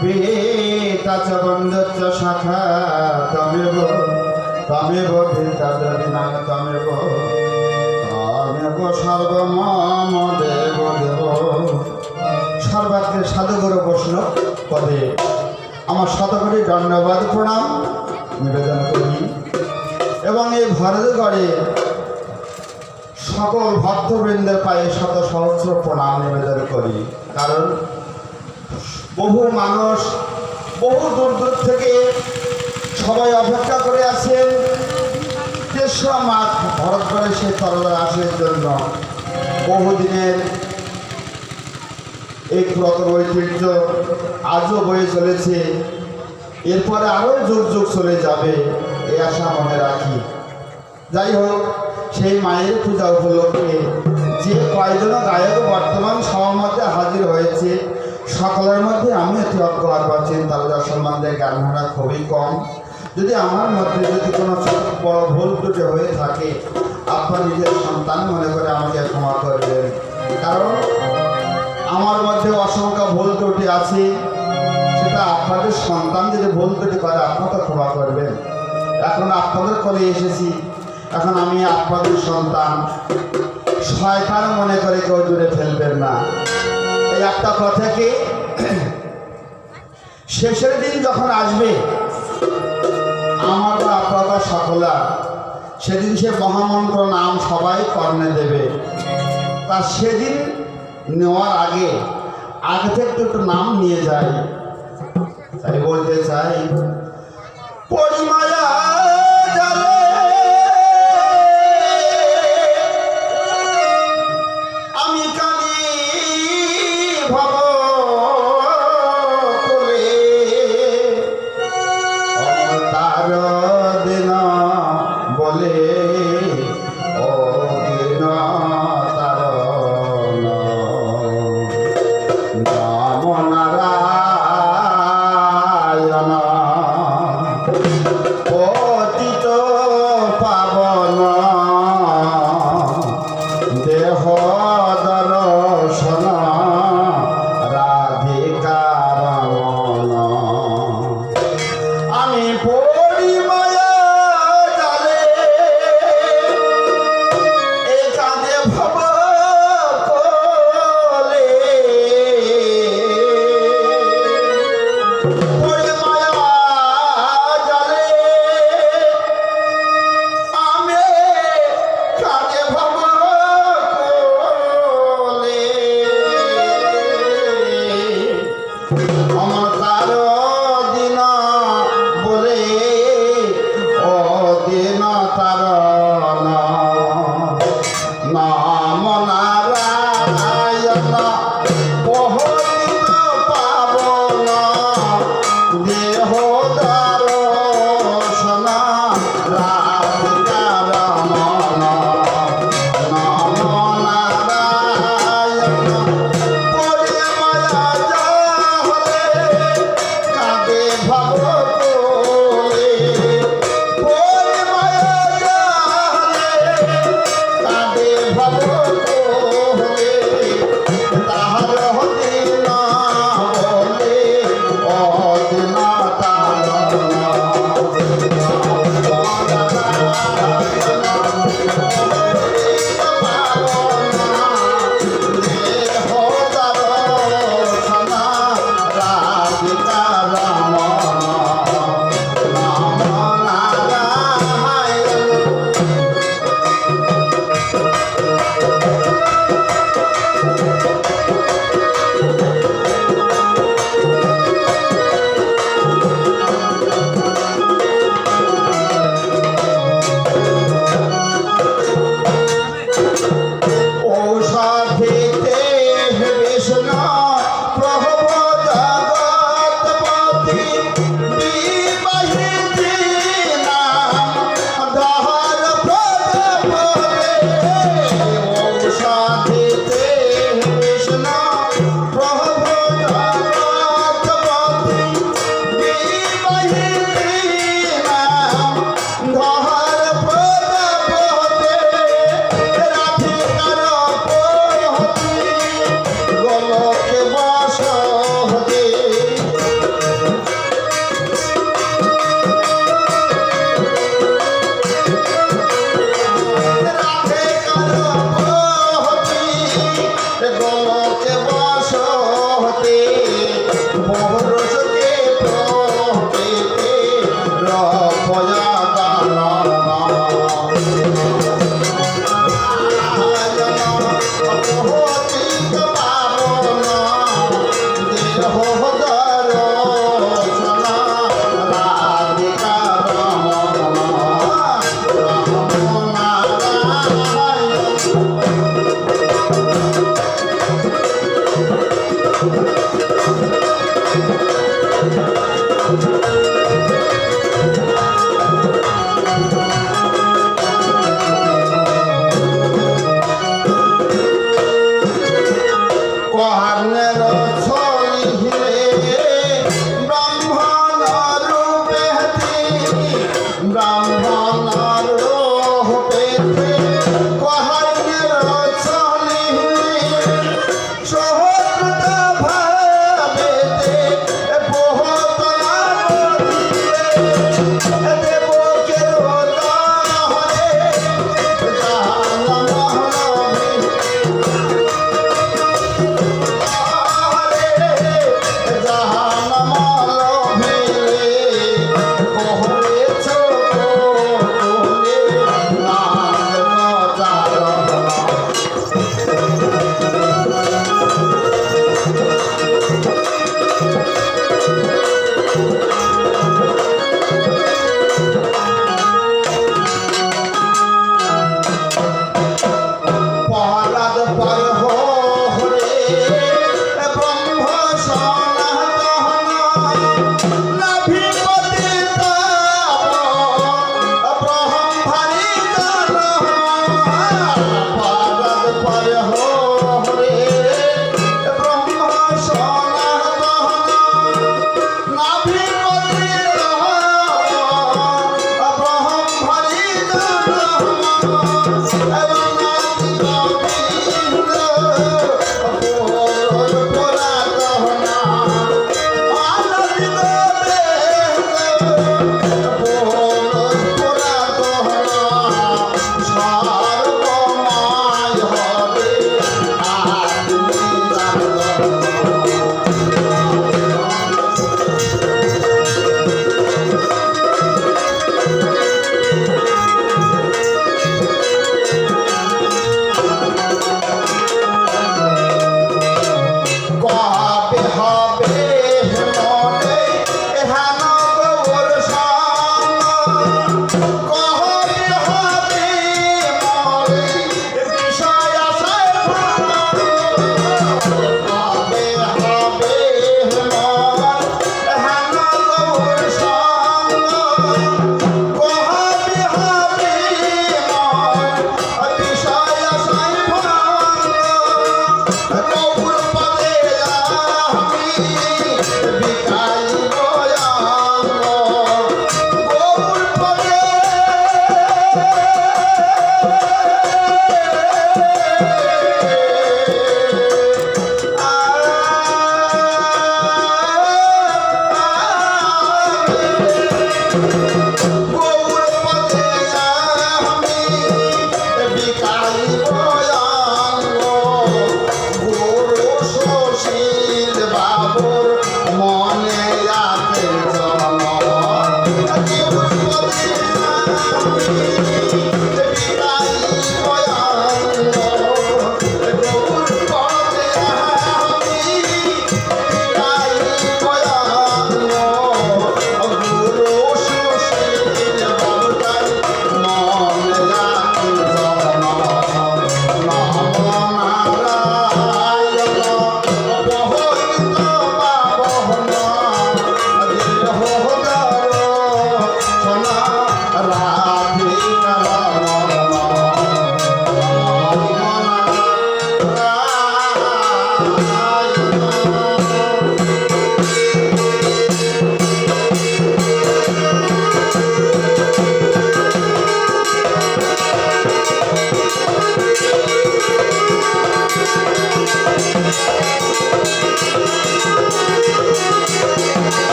পিতা চ বন্ধুশ্চ শাখা তমেব তমেব পিতা দ্রবিণাং তমেব তমেব সর্বমম দেব দেব। সর্বাগ্রে সাধুগুরু বৈষ্ণব পদে আমার শতকোটি দণ্ডবাদ প্রণাম নিবেদন করি এবং এই ভরতগড়ে সকল ভক্তবৃন্দের পায়ে শত সহস্র প্রণাম নিবেদন করি। কারণ বহু মানুষ বহু দূর দূর থেকে সবাই অপেক্ষা করে আছেন তেসরা মাঘ ভরতগড়ে সেই তরলার আসার জন্য। বহুদিনের এই পুরাতন ঐতিহ্য আজও বয়ে চলেছে, এরপরে আরও যুগ যুগ চলে যাবে এই আশা মনে রাখি। যাই হোক, সেই মায়ের পূজা উপলক্ষে যে কয়জন গায়ক বর্তমান সবার মধ্যে হাজির হয়েছে সকলের মধ্যে আমি অতি অজ্ঞ আর চিন্তা সম্বন্ধে জ্ঞান ধারণা খুবই কম। যদি আমার মধ্যে যদি কোনো ছোট বড় ভুল ত্রুটি হয়ে থাকে আপনার নিজের সন্তান মনে করে আমাকে ক্ষমা করবেন। কারণ আমার মধ্যে অসংখ্য ভুল ত্রুটি আছে, সেটা আপনাদের সন্তান যদি ভুল ত্রুটি করে আপনাকে ক্ষমা করবেন। এখন আপনাদের কোলে এসেছি, এখন আমি আপনাদের সন্তান, শয়তান মনে করে কেউ দূরে ফেলবেন না। এই একটা কথা কি, শেষের দিন যখন আসবে আমার বা আপনারা সকলা, সেদিন সে মহামন্ত্র নাম সবাই কর্ণে দেবে। তা সেদিন নেওয়ার আগে থেকে একটু নাম নিয়ে যাই। তাই বলতে চাই, পরিমায়া জালে আমি কাঁদি ভব করে, তার দিন বলে ও দিন তার নাম নারায়ণ পতিত পাবন দেহ দর্শন রাধিকার মন। আমি পরিমায়া জালে এ কাঁদে ভব কোলে, পরিমায়া জালে আমি কাঁদে ভব কোলে। আমার তার দিন বলে ও দিন তার নাম নারায়ণ পতিত পাবন দেহ দর্শন রাধিকার মন। নাম নারায়ণ পরিমায়া জালে পরশকে প্রকৃতি রপয়া মনে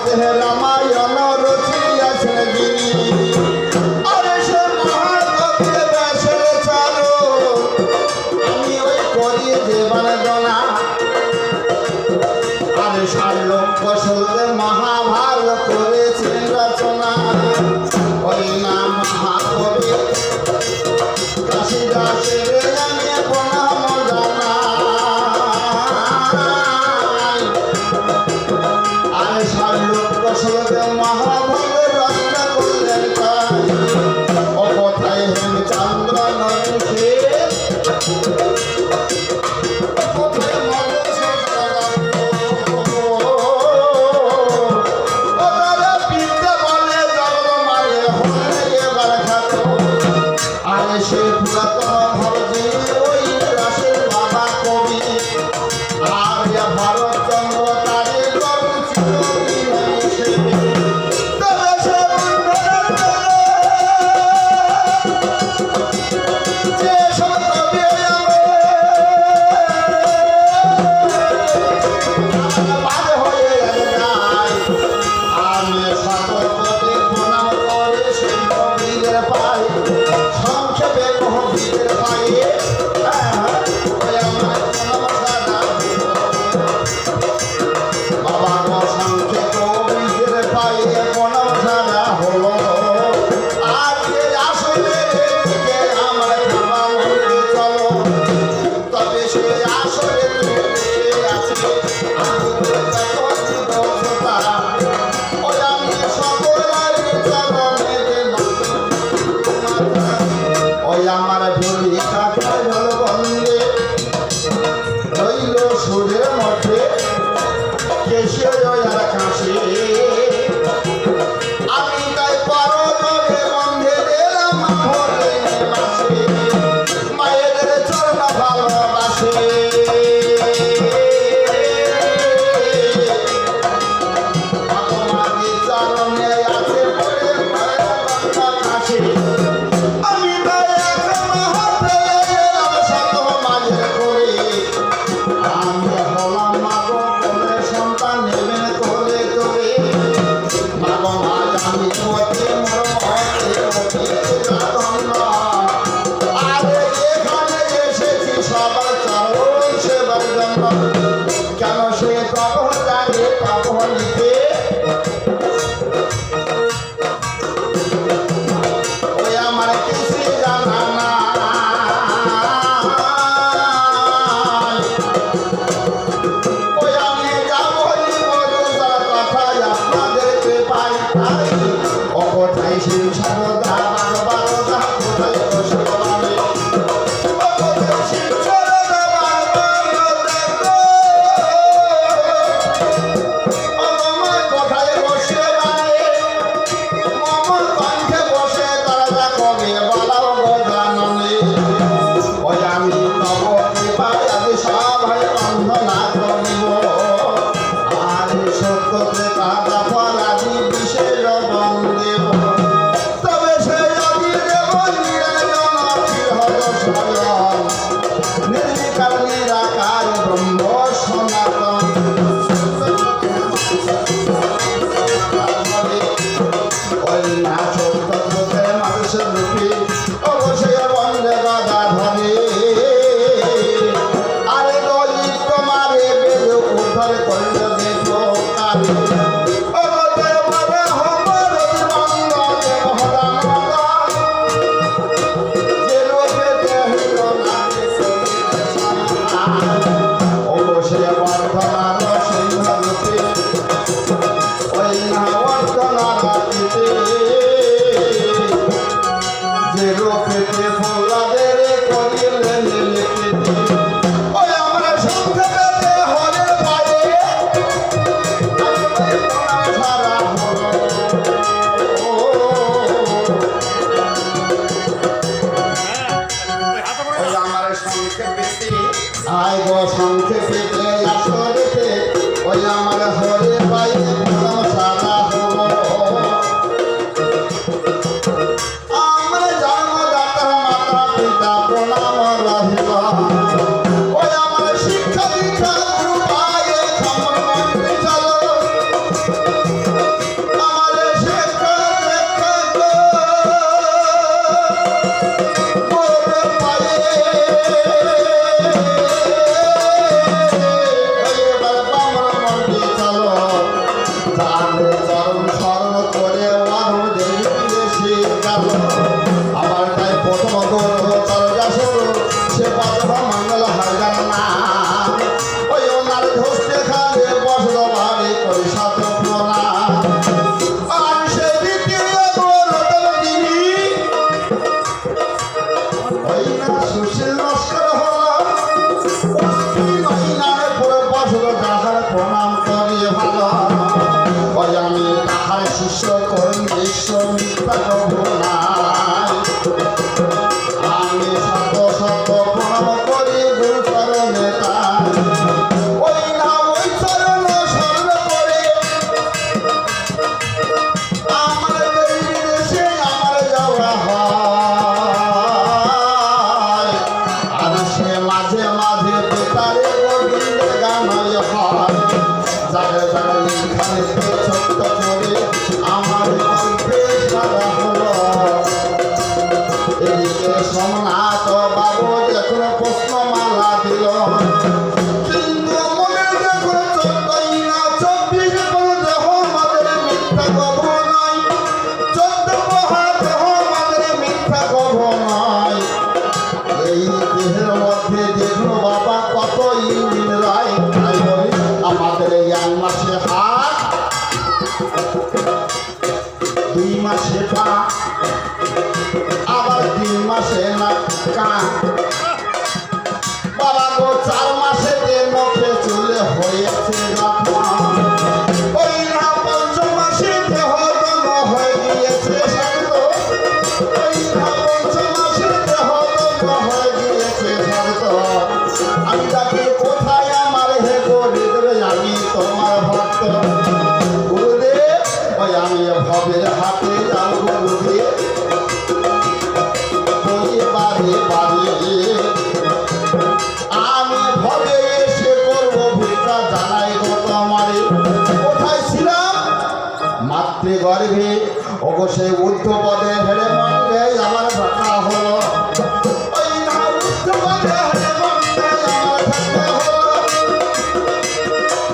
দেহে রামায়ণ রচিয়াছেন যিনি আরে সে মহাকবি ব্যাসের চারু আমি ওই করি যে বন্দনা আরে ৬০ লক্ষ শ্লোকে মহাভারত করেছেন রচনা ওই নাম মহাকবি কাশিদাসের আমি প্রণাম জানাই আরে ৬০ লক্ষ শ্লোকে মহাভারত রচনা করলেন তাই ও কোথায় হেমচন্দ্র নয়নকে কোথায় মধুসূদন ওরা বিদ্যে বলে জগৎ মায়ে হলে এবার খাত আরে সে পুরাতন ভবজি ওই রাসের বাবা কবি আর ভারতচন্দ্র তারে গর্বিত সে তবে সে যে সব কবি বাদ হয়ে যায় আমি সকলকে প্রণাম করে সেই কবিদের পাই সংক্ষেপে কবিদের পায়ে ওই আমার নমস্কার বাবা গো সংক্ষেপ কবিদের পায়ে প্রণাম সারা হলো আজকে আসলে দিকে আমার খাওয়া মন্দিরে চলো তবে সে আসলে সে আছে আমি দক্ষতা ওই আমি সকলের চরণে ওই আমার ভূমি কাকার বন্দে রইল সুরের মধ্যে কেশে আর কাশে আমি তাই পরজনে বন্ধে দিলাম ভোরে মাসে মায়েদের চরণ ভালোবাসে তোমাকে চরণে আছে পরে কাছে আমি তাই এক হাতে এলাম শত মাঝে করে আমি হলাম মাগো কোলে সন্তান নেবেন আমার ধস্তে খালে বসল বাড়ি করি সাত প্রণাম আর সে দ্বিতীয় গৌরতম তিনি ওই না সুশীল নস্কর হল ওই নামে পড়ে বসল যাহার প্রণাম করিয়ে ভালো ওই আমি তাহার শিষ্য করি বিশ্ব মিথ্যা কব নাই আমি শত শত প্রণাম করি গুরু চরণে তাই ওই নাম ওই চরণ স্মরণ করে আমার দেশে আমার যাওয়া হয় আর সে মাঝে মাঝে বেতারে গোবিন্দের গান হয় জায়গায় জায়গায় এখানে ছোট্ট করে আমার কণ্ঠে সারা হলো এদিকে সোমনাথ বাবু যখন প্রশ্নমালা দিল কিন্তু মনে যখন 14 না 24 কোনো দেহ আমাদের মিথ্যা কব নয় 14 মহা দেহ আমাদের মিথ্যা কব নয় এই দেহের মধ্যে দেখলো বাবা কত ইঞ্জিন রায় তাই বলি আমাদের এই 1 মাসে হাত 2 মাসে পা আবার 3 মাসে না কান বাবা গো 4 মাসে মুখে চুলে হয়েছে লক্ষণ ওই না 5 মাসে দেহ দম হয়ে গিয়েছে শান্ত ওই না 5 মাসে দেহ দম হয়ে গিয়েছে শান্ত আমি তাকে কোথায় আমার হে গুরুদেব আমি তোমার ভক্ত গুরুদেব ওই আমি ভবের হাতে যাব গুরুদেব আমি ভবে এসে করবো ভিক্ষা জানাই গো তোমারে কোথায় ছিলাম মাতৃগর্ভে ওগো সেই ঊর্ধ্বপদে হেরে মন্ডে আমার ভাষা হলো ওই না ঊর্ধ্বপদে হেরে মন্ডে আমার ভাষা হলো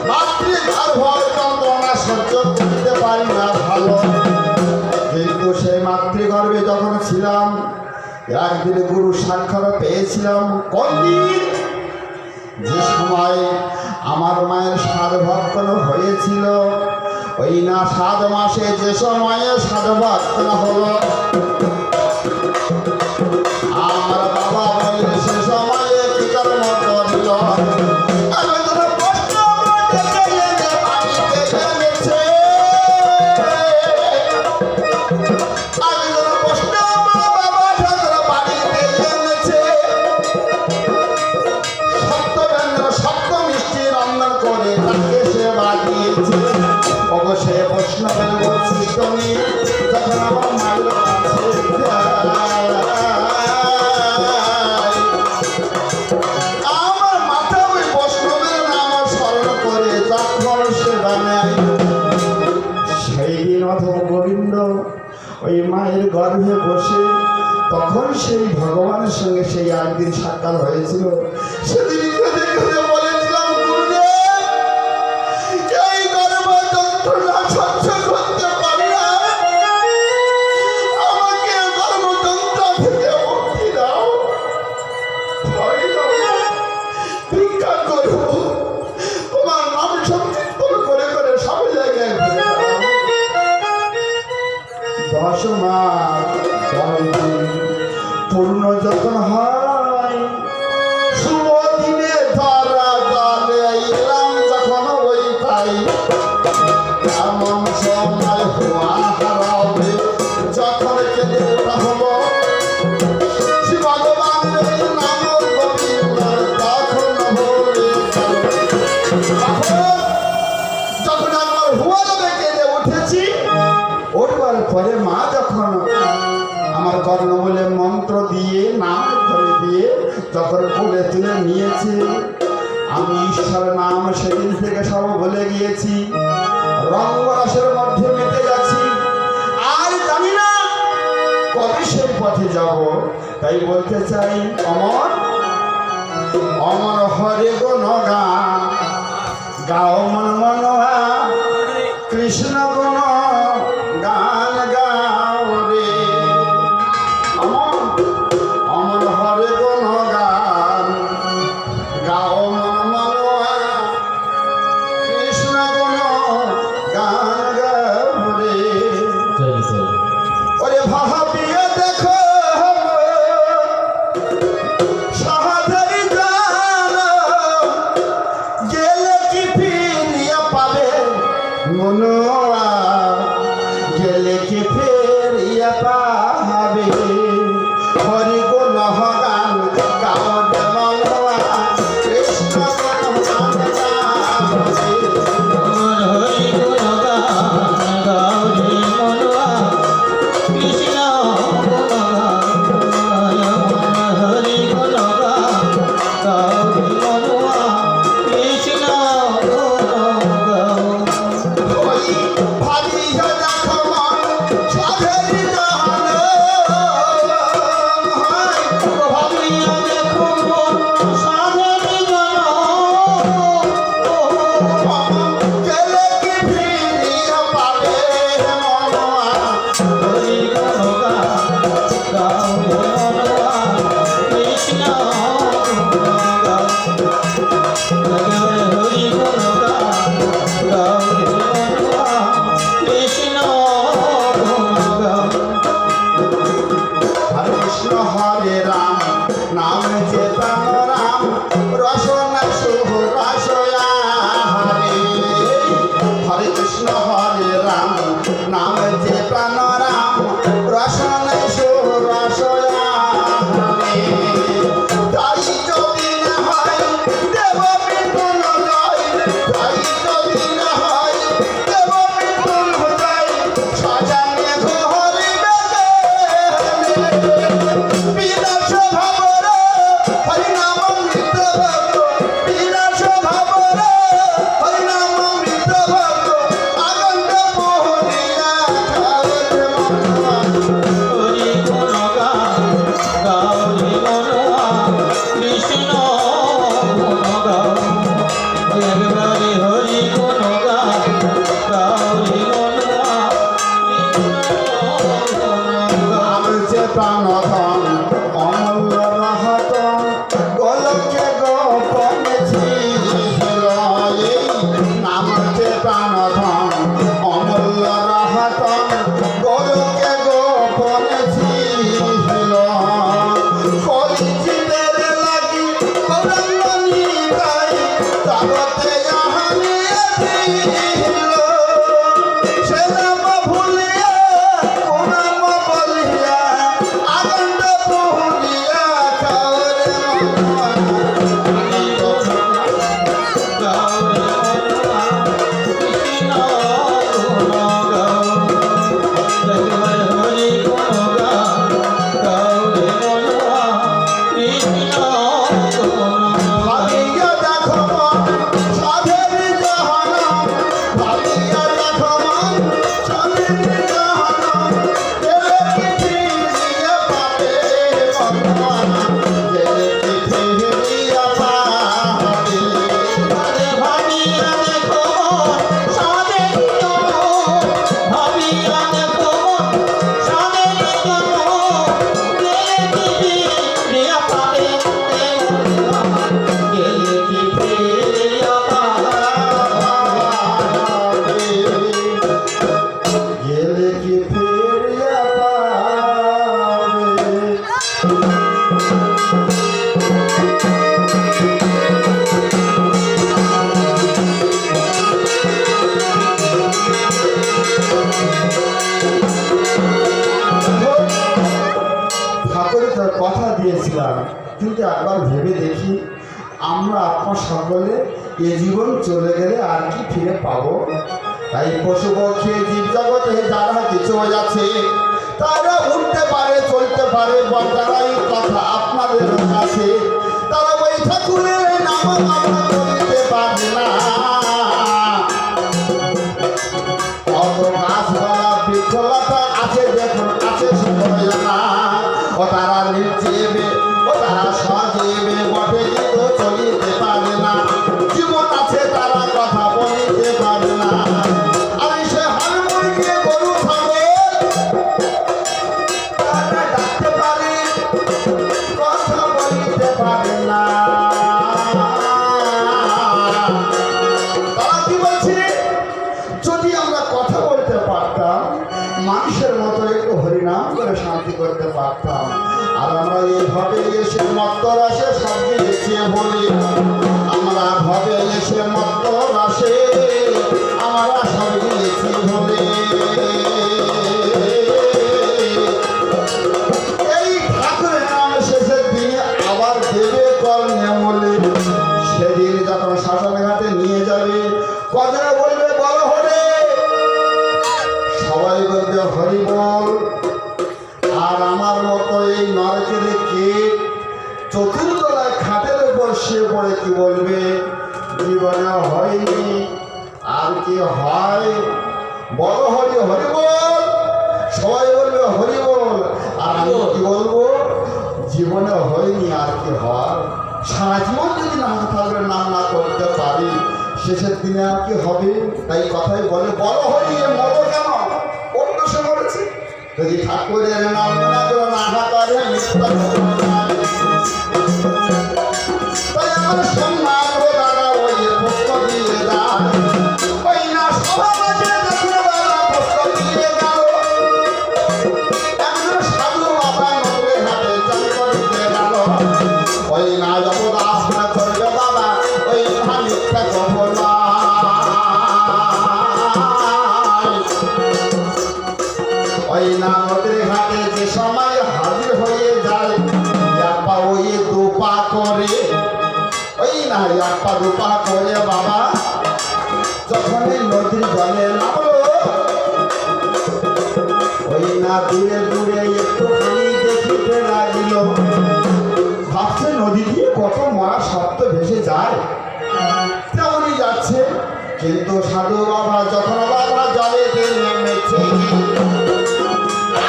মাতৃগর্ভ যন্ত্রণা সহ্য করতে পারি না ভালো কিন্তু সেই মাতৃগর্ভে যখন ছিলাম একদিন গুরু সাক্ষাৎ পেয়েছিলাম কোন দিন যে সময় আমার মায়ের 7 ভক্তন হয়েছিল ওই না 7 মাসে যে সময়ে 7 ভক্তন হলো আমার বাবা বলে সে সময়ে কি কর্ম করল সে বৈষ্ণবের বৈশিষ্ট্য নিয়ে যখন আমার মায়ের আমার মাথা ওই বৈষ্ণবের নাম স্মরণ করে যখন সেবা নেয় সেই দিন অথবা গোবিন্দ ওই মায়ের গর্ভে বসে তখন সেই ভগবানের সঙ্গে সেই একদিন সাক্ষাৎ হয়েছিল সেদিন বলেছিলাম গুরুদেব পূর্ণ যখন হয় শুভ দিনে ধরা গালে এলাম যখন ওই তাই এমন সময় হওয়া হারাবে যখন কেঁদে ওঠা হলো শ্রী ভগবানের নাম গোবিন্দ তখন বলে যখন আমার হুয়া যাবে কেঁদে উঠেছি ওঠবার পরে মা যখন আমার কর্ণমূলে মন্ত্র দিয়ে নাম ধরে দিয়ে যখন কোলে তুলে নিয়েছে আমি ঈশ্বরের নাম সেদিন থেকে সব ভুলে গিয়েছি রঙ্গরসের মধ্যে মেতে যাচ্ছি আর জানি না কবে সেই পথে যাব তাই বলতে চাই অমর অমর হরে গুণ গান গাও মন মনোহা কৃষ্ণ গুণ গান গাও রে অমর হরে গুণ গান গাও মন মনোহা মনোয়া গেলে কি ফেরিয়া পাবে হরি গুণ গান গাওয়াতে মনোয়া কৃষ্ণ গুণ গান হরি গুণ গান গাওরে মনোয়া কৃষ্ণ গুণ গান হরি গুণ গান গাওরে মনোয়া কৃষ্ণ গুণ গান ওই ভাবিয়া দেখো মন সাধের জান ভাবিয়া দেখো মন সাধের জন গেলে কি ফিরিয়া পাবে মনোয়া হরি গুণ গান গাওরে মনোয়া কৃষ্ণ গুণ গান হরি গুণ গান গাওরে মনোয়া কৃষ্ণ গুণ গান হরে কৃষ্ণ হরে রাম নাম চেতন রাম রসনা শুভ রসয়া হরে হরে কৃষ্ণ হরে রাম নাম চেতন রাম রসনা শুভ রসয়া হরে তাই যদি না হয় দেব বিপুল জয় তাই যদি না হয় দেব বিপুল জয় সজানে ঘরে বেগে বিনাশ ভাবর হরিনাম মিত্র ভক্ত বিনাশ ভাবর হরিনাম মিত্র ভক্ত আগন্ত মোহনিয়া খাওয়াতে মনোয়া হরি গুণ গান গাওরে মনোয়া কৃষ্ণ গুণ গান একবারে হরি গুণ গান গাওরে মনোয়া কৃষ্ণ গুণ গান নাম চেতন ধন অমূল্য রহতন গোলকে গোপনে ছিল এই নাম চেতন ধন অমূল্য রহতন গোলকে গোপনে ছিল কলিচিতের লাগি গৌরাঙ্গ নিতাই জগতে জাহানিয়েছিল সে নাম ভুলিয়া কোন নাম বলিয়া আগন্ত পুরিয়া খাওয়ারে মনোয়া গাওরে মনোয়া কৃষ্ণ গুণ গান একবার হরি গুণ গান গাওরে মনোয়া কৃষ্ণ গুণ গান ভাবিয়া দেখো মন সাধের জাহান ভাবিয়া দেখো মন সাধের জাহান গেলে কি ফিরিয়া পাবে মনোয়া গেলে কি ফিরিয়া পাবে ভাবিয়া দেখো সাধের জন ভাবিয়া দেখো সাধের জন গেলে কি ফিরিয়া পাবে গেলে কি ফিরিয়া পাবে গেলে কি ফিরিয়া পাবে ঠাকুরের তো কথা দিয়েছিলাম কিন্তু একবার ভেবে দেখি আমরা আত্মা সকলে এ জীবন চলে গেলে আর কি ফিরে পাবো তাই পশু পক্ষী জীব জগতে যারা কিছু আছে তারা উঠতে পারে চলতে পারে যারাই কথা আপনাদের কাছে তারা ওই ঠাকুরের নাম আমরা করতে পারে না অত গাছপালা বৃক্ষলতা আছে দেখুন আছে শুধু না ও তারা নির্জীবে ও তারা সজীবে বটে কিন্তু চলিতে পারে না জীবন আছে তারা কথা বলিতে পারে না আমি সে হার মুরগি গরু ছাগল তারা ডাকতে পারে কথা বলিতে পারে না তারা কি বলছে যদি আমরা কথা বলতে পারতাম মানুষের মতো একটু হরিনাম করে শান্তি করতে পারতাম আর আমরা এইভাবে এসে মত্ত রাশে সব গিয়েছি বলি আমরা ভাবে এসে মত্ত রাশে আমরা সব গিয়ে কথাটা বলবে বলো হরে, সবাই বলবে হরি বল। আর আমার মতো এই নরকের কীট চতুর্তলায় খাটের উপর শুয়ে পড়ে কি বলবে, জীবনে হয়নি আর কি হয়, বলো হরি হরি বল। সবাই বলবে হরি বল, আর আমি কি বলবো, জীবনে হয়নি আর কি হয়। সারা জীবন যদি নাম থাকবে নাম না করতে পারি, শেষের দিনে আর কি হবে। তাই কথাই বলে বলো হরি, মরো কেন, অন্য সে মরেছে। যদি ঠাকুরের নাম না করে না করে মিথ্যা তাই আমার সম্মান ও দাদা ওই পুষ্প দিয়ে যায়, ওই না সভা মাঝে দেখুন বাবা পুষ্প দিয়ে গেল। একজন সাধু বাবা নদীর ঘাটে চান করতে গেল, ওই না জবদাস না করবে বাবা, ওই না মিথ্যা কবো না। ওই না নদীর ঘাটে যে সময় হাজির হয়ে যায়, ইয়াপা ওই দুপা করে, ওই না ইয়াপা দুপা করে বাবা যখন নদীর জলে নামলো, ওই না দূরে দূরে একটুখানি দেখিতে লাগিল। ভাবছে নদী দিয়ে কত মরা শব্দ ভেসে যায়, তেমনই যাচ্ছে। কিন্তু সাধু বাবা যখন বাবা জলে নেমেছে,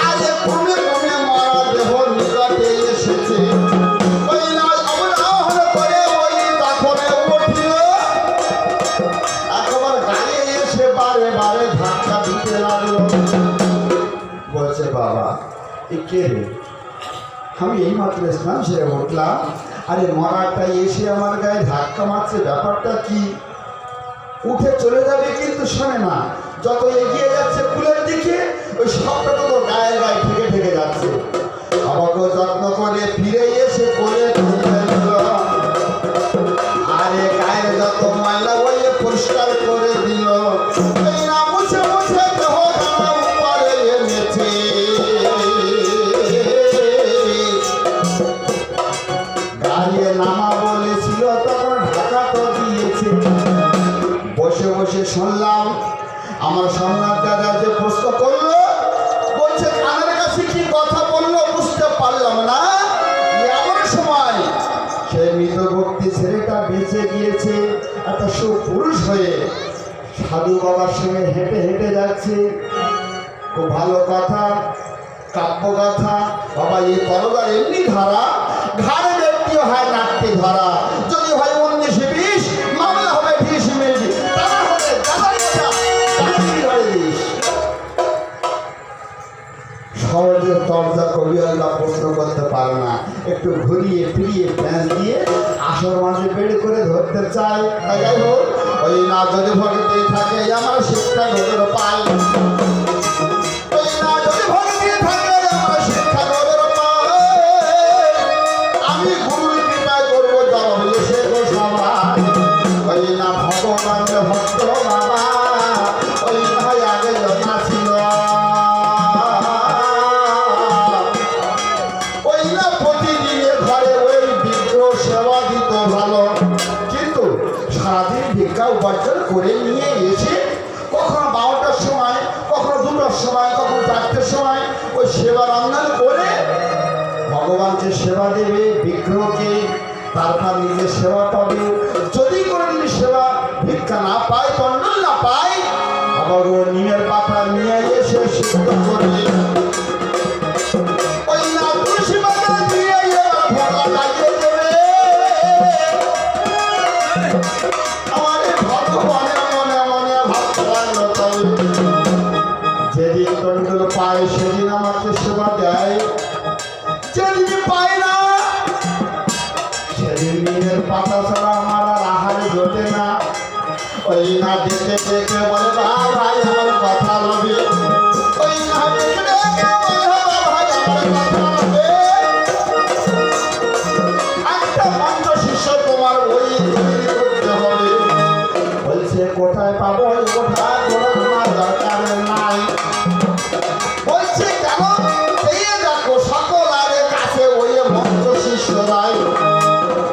আজ কমে কমে মরা দেহ নিকটে এসেছে। ওই না অবরাহন করে ওই তখন উঠিল, একবার গায়ে এসে বারে বারে ধাক্কা দিতে লাগলো। বলছে বাবা এ কে রে, আমি এই মাত্র স্নান সেরে উঠলাম, আরে মরাটা এসে আমার গায়ে ধাক্কা মারছে, ব্যাপারটা কি। উঠে চলে যাবে কিন্তু শোনে না, যত এগিয়ে যাচ্ছে কুলের দিকে ওই সবটা তো গায়ে গায়ে ঠেকে ঠেকে যাচ্ছে। আমাকে যত্ন করে ফিরে এসে করে আরে গায়ের যত ময়লা ওই পরিষ্কার করে দিল। এই না মুছে মুছে দেহ উপরে এনেছে, গাড়িয়ে নামা বলেছিল তখন ঢাকা তো দিয়েছে। বসে বসে শুনলাম আমার সোমনাথ দাদা যে প্রশ্ন করলো, বলছে কানের কাছে কি কথা বললো বুঝতে পারলাম না। এমন সময় সেই মৃতভক্তি ছেলেটা বেঁচে গিয়েছে, একটা সুপুরুষ হয়ে সাধু বাবার সঙ্গে হেঁটে হেঁটে যাচ্ছে। খুব ভালো কথা, কাব্য কথা। বাবা এই তরকার এমনি ধারা, ঘাড়ে ব্যক্তি হয় নাট্যে ধরা, যদি হয় 19-20 মামলা হবে 20 মিনিট, তারা হবে সহজে তর্জা কবি আল্লাহ প্রশ্ন করতে পারে না, একটু ঘুরিয়ে ফিরিয়ে ফ্যাঁস দিয়ে আসর মাঝে বেড়ে করে ধরতে চাই। তাই যাই হোক, ওই না যদি ভক্তি থাকে আমার শিক্ষা ঘটের পাই, ওই না যদি ভক্তি থাকে আমার শিক্ষা ঘটের পাই, আমি গুরুর কৃপায় করবো জবাব এসে গো সবাই। ওই না ভগবানের ভক্ত বাবা, ওই না আগে জানা ছিল, ওই না প্রতিদিনের ঘরে ওই বিগ্রহ সেবা দিত ভালো। কিন্তু সারাদিন ভিক্ষা উপার্জন করে নিয়ে এসে কখনো 12টার সময়, কখনো 2টার সময়, কখনো 4টার সময় ওই সেবা রান্না করে ভগবানকে সেবা দেবে, বিগ্রহকে, তারপর নিজের সেবা পাবে। যদি কোনোদিন সেবা ভিক্ষা না পায়, তন্ডল না পায়, আবার ও নিমের পাতা নিয়ে এসে সিদ্ধ করবে। ওই না তুলসী পাতা দিয়ে এবার ভোগা লাগিয়ে দেবে। আমার ভগবানের মনে মনে ভাবতে লাগলো, তবে যেদিন তন্ডল পায় সেদিন আমাকে সেবা দেয়, যেদিন পায় না সেদিন নিমের পাতা ছাড়া আমার আর আহারে জোটে না। ওই না দেখে দেখে বলে ভাই আমার কথা লবে, ওই না দেখে দেখে বলে ভাই আমার কথা লবে। একটা মন্ত্র শিষ্য তোমার ওই তৈরি করতে হবে। বলছে কোথায় পাবো, কোথায় আমার দরকার নাই। বলছে কেন, এই দেখো সকলের কাছে ওই মন্ত্র শিষ্য নাই,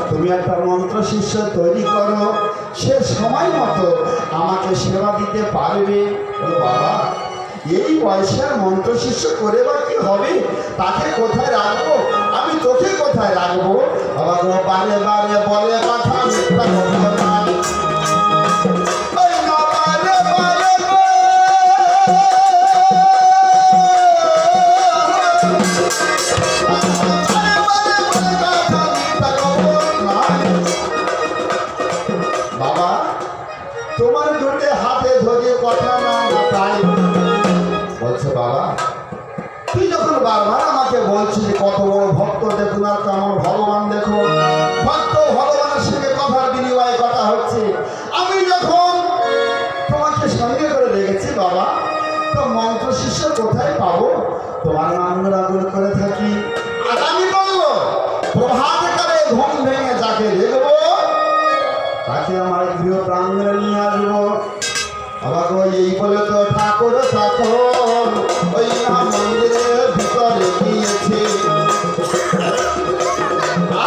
তুমি একটা মন্ত্র শিষ্য তৈরি করো, সে সময় মতো আমাকে সেবা দিতে পারবে? বলো বাবা, এই বয়সে আর মন্ত্র শিষ্য করে বা কি হবে? তাকে কোথায় রাখবো? আমি তোকে কোথায় রাখবো? বাবা গো, বারে বারে বলে কথা, মিথ্যা কথা নয়। ওই না বারে বারে গো, বাবা তোমার দুটো হাতে ধরে কথা না তাই বলছে। বাবা তুই যখন বারবার আমাকে বলছিস কত বড় ভক্ত দেখুন আর কেমন ভগবান দেখো, ভক্ত ভগবানের সঙ্গে কথার বিনিময়ে কথা হচ্ছে, আমি যখন তোমাকে সঙ্গে করে রেখেছি বাবা, তো মন্ত্র শিষ্য কোথায় পাবো? তোমার নাম রাগুল করে থাকি। আর আমি বলবো প্রভাতকালে ঘুম ভেঙে যাকে দেখবো তাকে আমার গৃহ প্রাঙ্গণে নিয়ে আসবো। বাবা গো, এই বলে তো ঠাকুর তখন ওই না মন্দিরের ভিতরে গিয়েছে।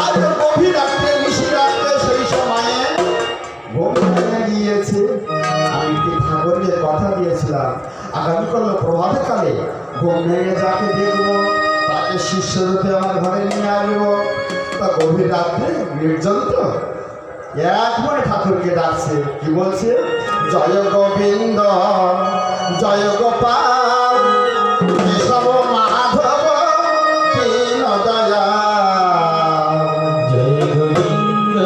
আর গভীর রাত্রে নিশি রাত্রে সেই সময়ে ঘুম ভেঙে গিয়েছে। আমি কি ঠাকুরকে কথা দিয়েছিলাম আগামীকাল প্রভাতকালে ঘুম ভেঙে যাকে দেখবো তাকে শিষ্যরূপে আমার ঘরে নিয়ে আসবো। তা গভীর রাত্রে নির্জন তো এক মনে ঠাকুরকে ডাকছে, কি বলছে? জয় গোবিন্দ জয় গোপাল কেশব মাধব দীন দয়াল। জয় গোবিন্দ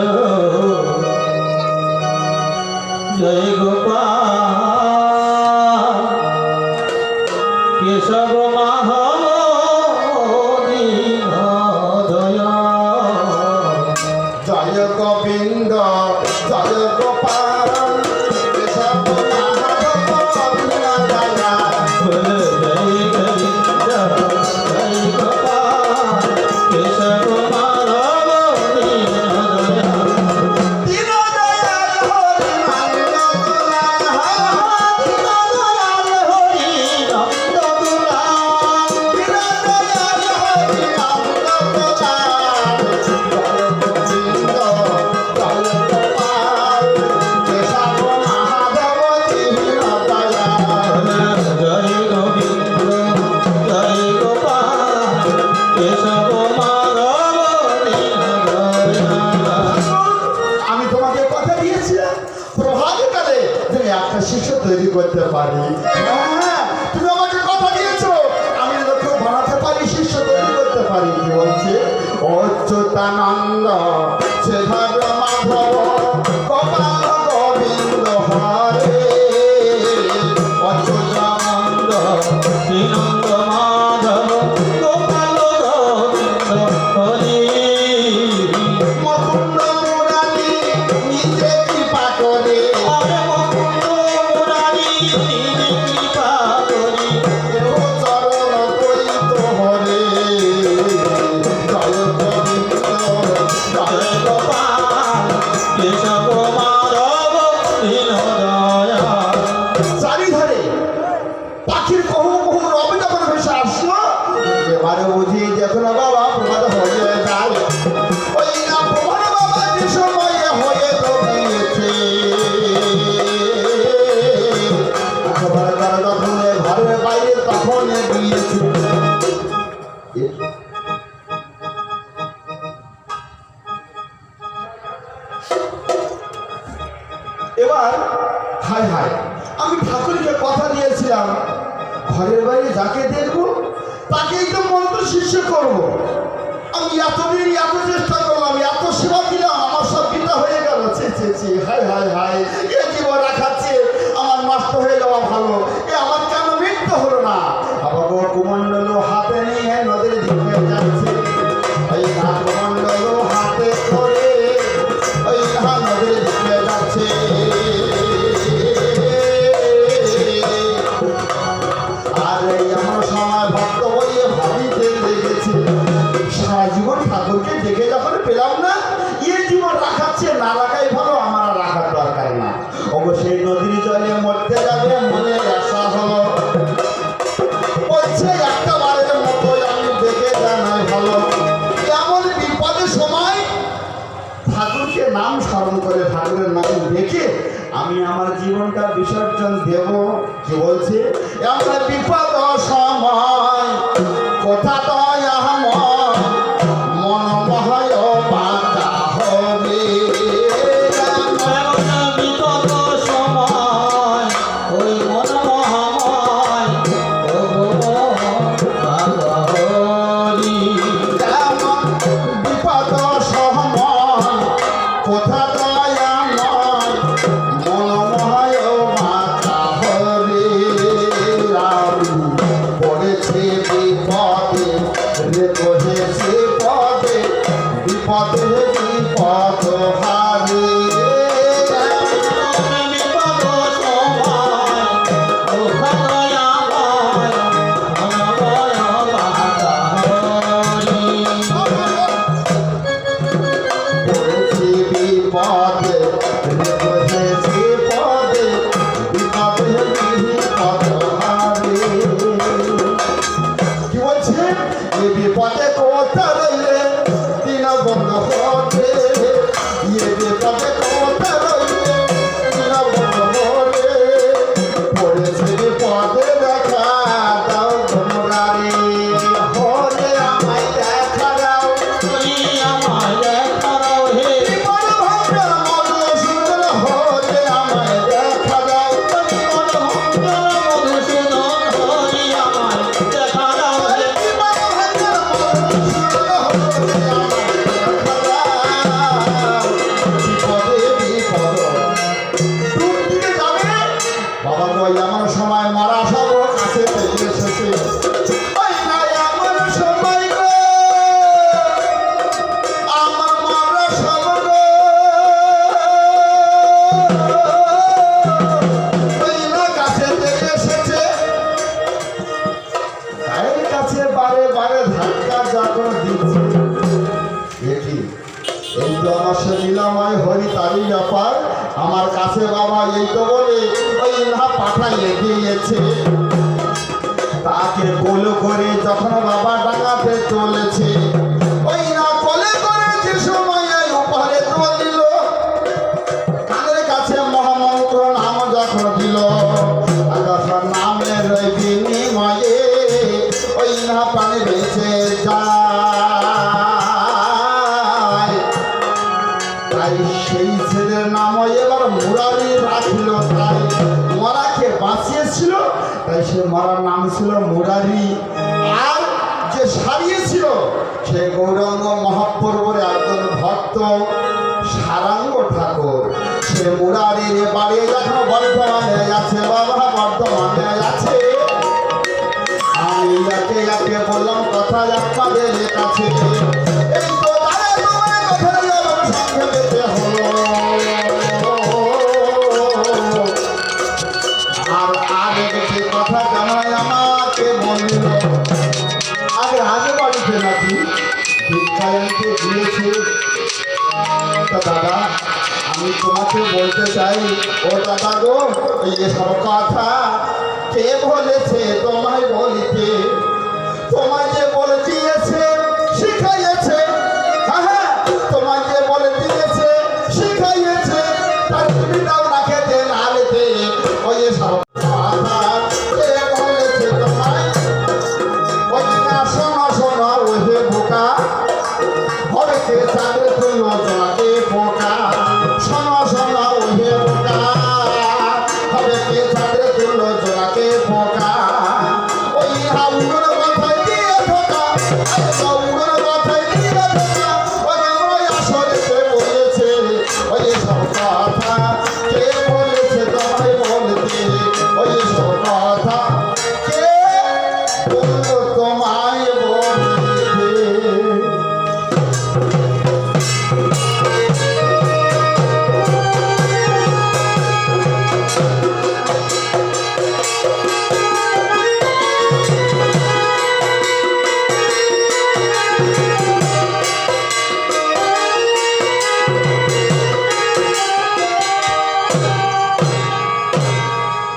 জয় গোপাল কেশব মাধব দীন দয়াল। জয় গোবিন্দ জয় গোপাল কেশব মাধব দীন দয়াল। জয় গোবিন্দ জয় গোপাল কেশব মাধব দীন দয়াল। দীন দয়াল হরি নন্দ দুলাল, দীন দয়াল হরি নন্দ দুলাল। দীন দয়াল হরি নন্দ দুলাল। জয় গোবিন্দ জয় গোপাল কেশব মাধব দীন দয়াল। জয় গোবিন্দ জয় গোপাল কেশব মাধব দীন দয়াল। আমি তোমাকে কথা দিয়েছিলাম প্রভাতকালে তুমি একটা শিষ্য তৈরি করতে পারি। হ্যাঁ, তুমি আমাকে কথা দিয়েছো আমি লক্ষ্য বানাতে পারি, শিষ্য তৈরি করতে পারি। কি বলছে? অচ্যুতানন্দ শ্রীধর মাধব গোপাল গোবিন্দ হরে। অচ্যুতানন্দ শ্রীনন্দ মাধব গোপাল গোবিন্দ হরি। মুকুন্দ মুরারি নিজে কৃপা করে। হরে মুকুন্দ মুরারি নিজে কৃপা করি। দেহ চরণ করিত হরে। জয় গোবিন্দ জয় জয় গোপাল কেশব মাধব দীন দয়াল। চারিধারে পাখির কহু কহু রবে যখন ভেসে আসলো, এবারে বুঝি দেখো না বাবা প্রভাত হয়ে যায়। ওই না প্রভাত বাবা যে সময়ে হয়ে গিয়েছে। একেবারে তারা যখন ঘরের বাইরে তখন গিয়েছে। এবার হায় হায়, আমি ঠাকুরকে কথা দিয়েছিলাম ঘরের বাইরে যাকে দেখবো তাকেই তো মন্ত্র শিষ্য করব। আমি এতদিন এত চেষ্টা করলাম, এত সেবা দিলাম, আমার সব বিটা হয়ে গেল। হায় হায় হায়, এ জীবন রাখাচ্ছে আমার নষ্ট হয়ে যাওয়া ভালো। এ আমার কেন মৃত্যু হলো না? বাবা গো, কুমণ্ডল হাতে নিয়ে নদীর দিকে যাচ্ছে। ওই না কুমণ্ডল হাতে করে ওই না নদীর দিকে যাচ্ছে। আর এই আমার সময় ভক্ত হয়ে ভাবিতে লেগেছে। সারা জীবন ঠাকুরকে দেখে যখন পেলাম না, এ জীবন রাখাচ্ছে, না রাখাই ভালো, আমার আর রাখার দরকার না। অবশ্যই নদীর জলে মরতে যাবে মনে আশা হলো। বলছে একটা বারের মতো আমি দেখে জানাই ভালো। এমন বিপদের সময় ঠাকুরকে নাম স্মরণ করে ঠাকুরের নাম দেখে আমি আমার জীবন জীবনটা বিসর্জন দেব। কি বলছে? আমরা বিপদ সময় কোথা দয়া মন মহায় বাঁকা হবে। এমন বিপদ সময় ওই মন মহাময় ওগো বাবারি। এমন বিপদ সময় কোথা দয়া মন মহায় বাঁকা হবে। রাম পড়েছে বিপদে রে বসেছে পদে বিপদে বিপদ হারে। বিপদ সময় ওখা দয়াময় মনময় বাতাহরি। পড়েছে বিপদে রে বসেছে পদে বিপদে বিপদ হারে। কি বলছে? এ বিপদে কোথা রইলে দিন বন্ধ হবে। এ বিপদে কোথা রইলে দিন বন্ধ হবে। পড়েছে বিপদে দেখা দাও তোমরারে হলে আমায় দেখা দাও। তুই আমায় দেখাও হে জীবন ভঞ্জন মধুসূদন হলে আমায় দেখা দাও। জীবন ভঞ্জন মধুসূদন হরি আমায় দেখা দাও হে। জীবন ভঞ্জন মধুসূদন হলে আমায় দেখা দাও। বিপদে বিপদ দূর দিকে যাবে। বাবা গো এমন সময় মারা সব কাছে পেয়ে এসেছে। ওই না এমন সময় গো আমার মারা সব গো। ওই না কাছে পেয়ে এসেছে। গায়ের কাছে বারে বারে ধাক্কা যখন দিচ্ছে। দেখি এই তো আমার সে লীলাময় হরি তারই ব্যাপার। আমার কাছে বাবা এই তো বলে ওই না পাঠাইয়ে দিয়েছে। তাকে কোল করে যখন বাবা ডাঙাতে চলেছে ওই না কোলে করে যে সময় উপরে তুলিল কানের কাছে মহামন্ত্র নাম যখন দিল যখন নামের ওই বিনিময়ে ওই না প্রাণে বেঁচে যায়। তাই সেই ছেলের নাম এবার মুরারি রাখিল। তাই মরাকে বাঁচিয়েছিল তাই সে মরার নাম ছিল মুরারি। আর যে সারিয়েছিল সে গৌরাঙ্গ মহাপ্রভুর একজন ভক্ত সারাঙ্গ ঠাকুর। সে মুরারির বাড়ি এখন বর্ধমানে আছে। বাবা বর্ধমানে আছে। আমি একে একে বললাম কথা আপনাদের কাছে। এই তো তারা তোমার কথাই আমার সঙ্গে পেতে হলো। আর আগে যে কথা জানাই আমাকে বলল আগে আগে বাড়িতে নাকি ভিক্ষায়নকে দিয়েছে। তা দাদা আমি তোমাকে বলতে চাই ও দাদা গো এই সব কথা কে বলেছে তোমায় বলিতে? তোমায় যে বলে দিয়েছে শিখাইয়েছে। হ্যাঁ তোমায় যে বলে দিয়েছে শিখাইয়েছে তার তুমি দাও না খেতে না লেতে। ওই সব কথা কে বলেছে তোমায়? ওই না শোনো শোনো ওহে বোকা হবে কে চাঁদে তুলো জোনাকে পোকা। শোনো শোনো ওহে বোকা হবে কে চাঁদে তুলো জোনাকে পোকা। ওই হাউগুলো মাথায় দিয়ে ঢোকা হাউগুলো মাথায় দিয়ে ঢোকা। ওই ওই আসরেতে বলেছে ওই সব কথা কে বলেছে তোমায় বলতে? ওই সব কথা কে বললো তোমায় বলতে?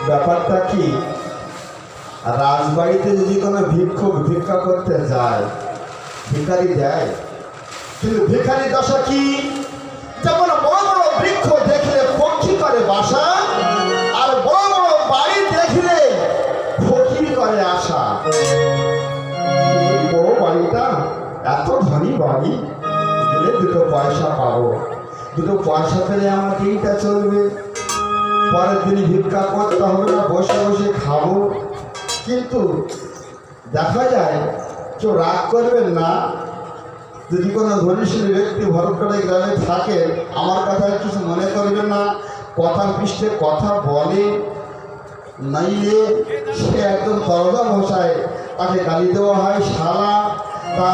ব্যাপারটা কি? রাজবাড়িতে যদি কোনো ভিক্ষুক ভিক্ষা করতে যায় ভিখারি দেয়, কিন্তু ভিখারি দশা কি? যেমন বড় বড় বৃক্ষ দেখলে পক্ষী করে বাসা, আর দুটো পয়সা পেলে আমার দিনটা চলবে, পরের দিন ভিক্ষা করতে হবে না, বসে বসে খাবো। কিন্তু দেখা যায় কেউ রাগ করবেন না, যদি কোনো ধনীশীল ব্যক্তি ভরতগড় গ্রামে থাকে আমার কথা কিছু মনে করবেন না, কথার পৃষ্ঠে কথা বলে, নাইলে সে একদম তরজা ভাষায় তাকে গালি দেওয়া হয় শালা। তা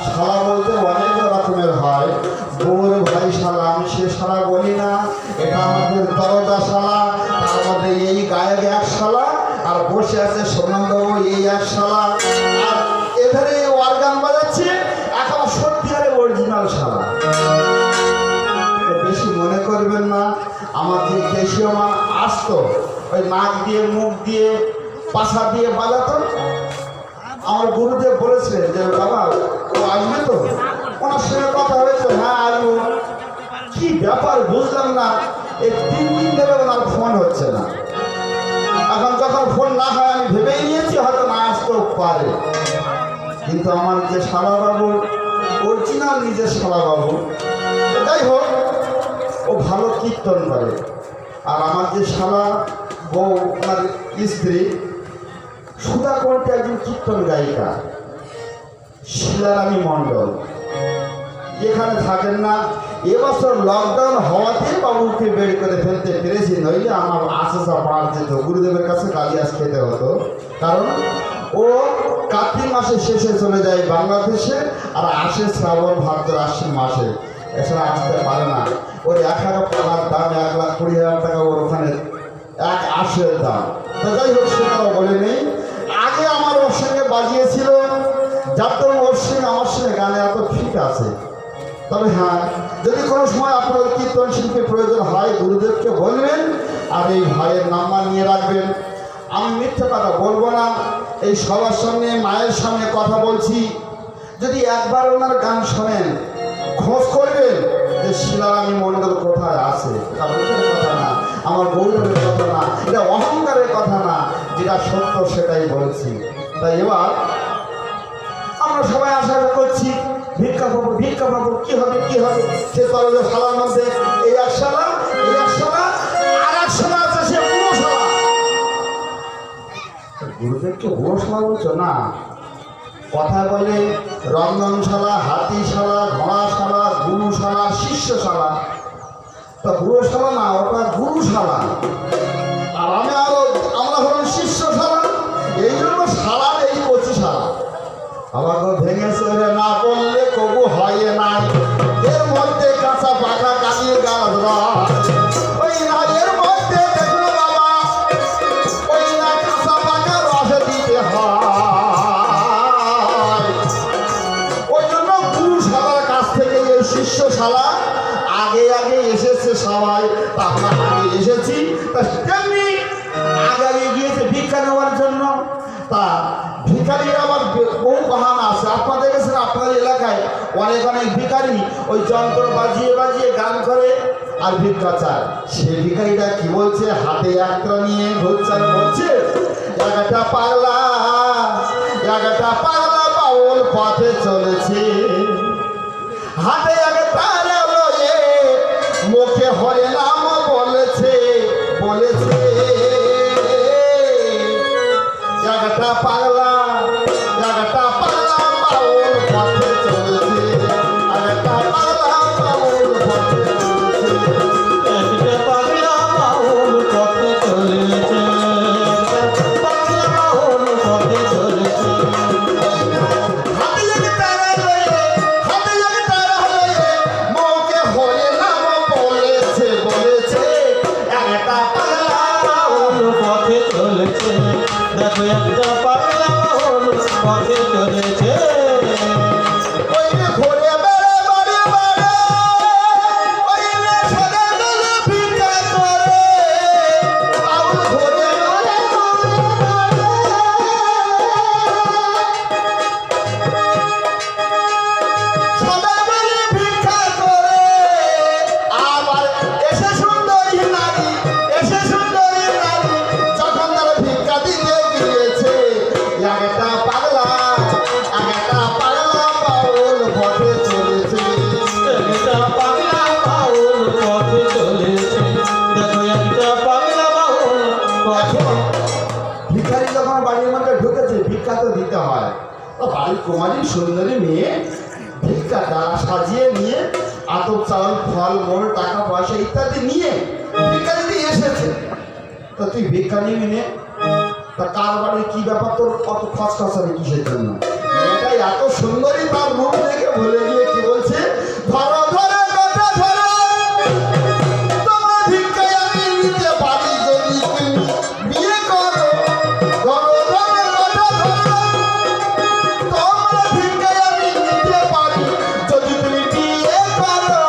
শালা বলতে অনেক রকমের হয়, বউর ভাই শালা, আমি সে শালা বলি না, এটা আমাদের তরজা শালা। তার মধ্যে এই গায়ক এক শালা, আর বসে আছে সোনামবাবু এই এক শালা, আর এধারে অর্গান বাজাচ্ছে এখন সত্যিকারের অরিজিনাল শালা। বেশি মনে করবেন না, আমার যে দেশীয় মা আসতো ওই নাক দিয়ে মুখ দিয়ে পাশা দিয়ে বাজাতো। আমার গুরুদেব বলেছিলেন যে বাবা ও আসবে তো, ওনার সঙ্গে কথা হয়েছে, হ্যাঁ আসবো। কি ব্যাপার বুঝলাম না, এই 3 দিন ধরে ওনার ফোন হচ্ছে না। এখন যখন ফোন না হয় আমি ভেবেই নিয়েছি হয়তো না আসতেও পারে, কিন্তু আমার যে শালাবাবু অরিজিনাল নিজের শালাবাবু, যাই হোক ও ভালো কীর্তন করে। আর আমার যে শালা বউ আমার স্ত্রী সুধা কণ্ঠে একজন কীর্তন গায়িকা শিলারানী মণ্ডল, এখানে থাকেন না। এবছর লকডাউন হওয়াতে বাবুকে বের করে ফেলতে পেরেছি, নইলে আমার আশা পার যেত, গুরুদেবের কাছে কালিয়াস খেতে হতো। কারণ ও কার্তিক মাসের শেষে চলে যায় বাংলাদেশে, আর আসে শ্রাবণ ভাদ্র আশ্বিন মাসে, এছাড়া আসতে পারে না। ওর 1,000 টাকার দাম 1,20,000 টাকা ওর ওখানে এক আশের দাম। তো যাই হোক সেটাও বলে নেই, আগে আমার ওর সঙ্গে বাজিয়েছিল, যার তো ওর সঙ্গে আমার সঙ্গে গানে এত ফিট আছে। তবে হ্যাঁ, যদি কোনো সময় আপনার কীর্তন শিল্পীর প্রয়োজন হয় গুরুদেবকে বলবেন, আর এই ভাইয়ের নাম্বার নিয়ে রাখবেন। আমি মিথ্যে কথা বলবো না, এই সবার সামনে মায়ের সামনে কথা বলছি। যদি একবার ওনার গান শোনেন, খোঁজ করবেন যে শিলারানী মণ্ডল কোথায় আছে। এটা মুখের কথা না, আমার গৌরবের কথা না, এটা অহংকারের কথা না, যেটা সত্য সেটাই বলছি। তাই এবার আমরা সবাই আশা করছি ভিক্ষা পাবো, ভিক্ষা পাবো, কি হবে কি হবে। সে তরজা শালার মধ্যে এই এক শালা, এই এক শালা, আর এক শালা আছে সে বুড়ো শালা। গুরুদেবকে বুড়ো শালা বলছো না, কথা বলে রন্ধনশালা, হাতিশালা, ঘোড়াশালা, গুরুশালা, শিষ্যশালা। তা বুড়োশালা না, ওটা গুরুশালা, আর আমরা হলাম শিষ্যশালা। এই জন্য শালার এই কচিশালা। আমাকে ভেঙেছে না বললে কবু হয় নাই, এর মধ্যে কাঁচা পাকা কালিয়ে গাছ ওই না, এর মধ্যে দেখলো বাবা ওই না কাঁচা পাকা রস দিতে হয়। ওই জন্য গুরুশালার কাছ থেকে এই শিষ্যশালা আগে আগে এসেছে সবাই, আমরা আগে এসেছি, তা তেমনি আগে আগে গিয়েছে ভিক্ষা নেওয়ার জন্য। তা ভিখারির আবার বহু বাহানা আছে, আপনারা দেখেছেন আপনার এলাকায় অনেক অনেক ভিখারি ওই যন্ত্র বাজিয়ে বাজিয়ে গান করে আর ভিক্ষা চায়। সে ভিখারিটা কি বলছে, হাতে একটা নিয়ে ঘুরছান বলছে, একটা পাগলা বাউল পথে চলেছে, হাতে একটা লয়ে মুখে হরে নাম বলেছে, একটা পাগলা বাউল পথে চলেছে, আর একটা পাগলা বাউল পথে চলেছে, একটা পাগলা বাউল পথে চলেছে, পাগলা বাউল পথে চলেছে। হাতে একটা লয়ে মুখে হরে নাম বলেছে, একটা পাগলা বাউল পথে চলেছে, দেখো একটা পাগলা বাউল পথে চলেছে। ওই যে ঘুরে বেড়ে বাড়ি বাড়ে, ওই যে সদা বেলে ভিক্ষা করে, বাউল ঘুরে বেড়ে সদা বেলে ভিক্ষা করে, আবার এসে সুন্দরী নারী যখন তারা ভিক্ষা দিতে গিয়েছে, একটা পাগলা শোন, ভিখারি যখন বাড়ির মধ্যে ঢুকেছে ভিক্ষা তো দিতে হয়। তো বাড়ির কুমারী সুন্দরী মেয়ে ভিক্ষা ডালা সাজিয়ে নিয়ে আতপ চাউল ফল মূল টাকা পয়সা ইত্যাদি নিয়ে ভিক্ষা দিতে এসেছে। তো তুই ভিক্ষা নিবি নে? তা কার বাড়ির কি ব্যাপার, তোর কত খসখসানি কিসের জন্য? মেয়েটা এত সুন্দরী, তার রূপ দেখে ভুলে গিয়ে কি বলছে, ধরো ধরো কথা ধরো, তোমার ভিক্ষায় আমি নিতে পারি যদি তুমি বিয়ে করো। ধরো ধরো কথা ধরো, তোমার ভিক্ষায় আমি নিতে পারি যদি তুমি বিয়ে করো।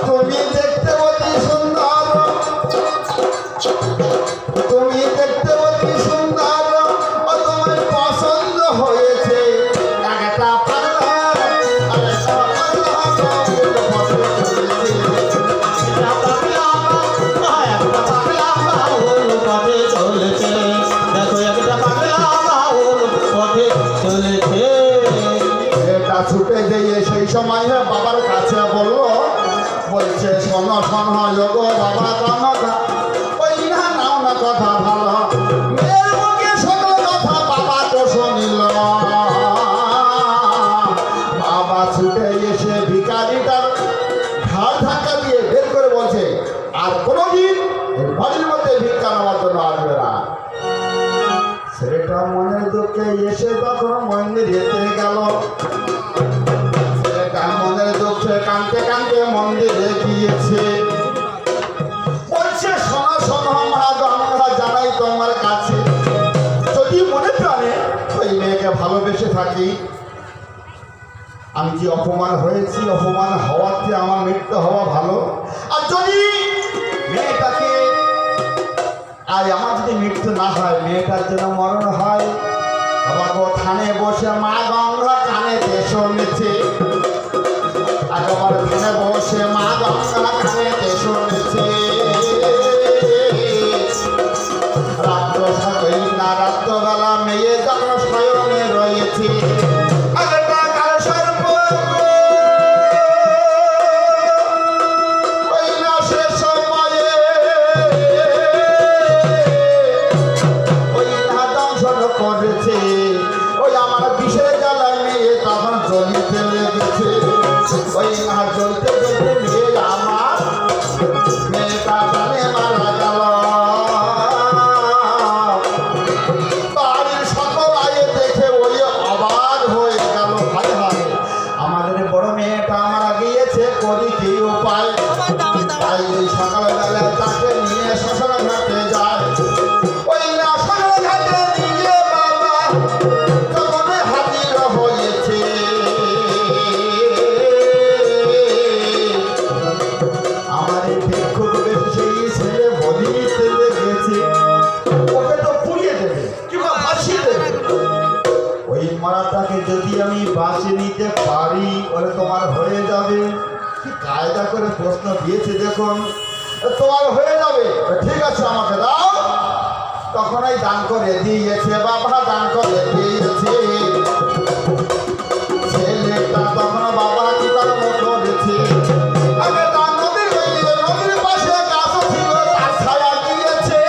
তুমি দেখতে অতি সুন্দর, তুমি দেখতে অতি সুন্দর, ও তোমার পছন্দ হয়েছে। একটা পাগলা, আরেকটা পাগলা, একটা একটা পাগলা বাউল পথে চলেছে, দেখো একটা পাগলা বাউল পথে চলেছে। এটা ছুটে যেয়ে সেই সময় বাবার কাছে বললো, বলছে শোনো শোনো যোগো বাবা কামকা, ওই না নাও না কথা ভালো, মেয়ের মুখে সকল কথা বাবা তো শুনিল। বাবা ছুটে এসে ভিখারিটার ঘাড় ধাক্কা দিয়ে বের করে বলছে, আর কোনোদিন এই বাড়ির মধ্যে ভিক্ষা নেওয়ার জন্য আসবে না। ছেলেটা মনের দুঃখে এসে তখন মন্দিরেতে গেল। ছেলেটা মনের দুঃখে কাঁদতে কাঁদতে মন্দিরে গিয়েছে। বলছে শোনো শোনো মা গঙ্গা, জানাই তোমার কাছে, যদি মনে প্রাণে ওই মেয়েকে ভালোবেসে থাকি, আমি যে অপমান হয়েছি, অপমান হওয়ার চেয়ে আমার মৃত্যু হওয়া ভালো। আর যদি মেয়েটাকে, আর আমার যদি মৃত্যু না হয়, মেয়েটার জন্য মরণ হয়, বাবা গো থানে বসে মা গঙ্গা কানেতে শুনেছে, একেবারে থানে বসে মা গঙ্গা কানেতে শুনেছে। রাত্র সকল না রাত্রবেলা মেয়ে যখন শয়নে রয়েছে, আগেটা কাল সর্প ওই না সে সময়ে ওই না দংশন করেছে। ওই আমার বিষের জ্বালা মেয়ে তখন জ্বলিতে লেগেছে। ওই না জ্বলতে জ্বলতে মেয়ে আমার মেয়েটা জানে মারা গেল। বাড়ির সকল আয়ে দেখে ওই অবাক হয়ে গেল, ভাই ভাই আমাদের বড় মেয়েটা মারা গিয়েছে, করি কি উপায়? তাই ওই সকালবেলা তাকে নিয়ে শ্মশান ঘাটে যায়। ওই না শ্মশান ঘাটে নিয়ে বাবা যখন হাজির হয়েছে, আমার এই ভিক্ষুক বেশি সেই ছেলে বলিতে লেগেছে, ওকে তো পুড়িয়ে দেবে কিংবা ভাসিয়ে দেবে। ওই মারাটাকে যদি আমি বাঁচিয়ে নিতে পারি, ওরে তোমার হয়ে যাবে। কি কায়দা করে প্রশ্ন দিয়েছে দেখুন, তোমার হয়ে যাবে, ঠিক আছে আমাকে দাও। তখনই দান করে দিয়েছে বাবা, দান করে দিয়েছে। ছেলেটা তখন বাবা কি কর্ম করেছে, আগে দান নদীর পাশে গাছ ছিল, তার ছায়া দিয়েছে,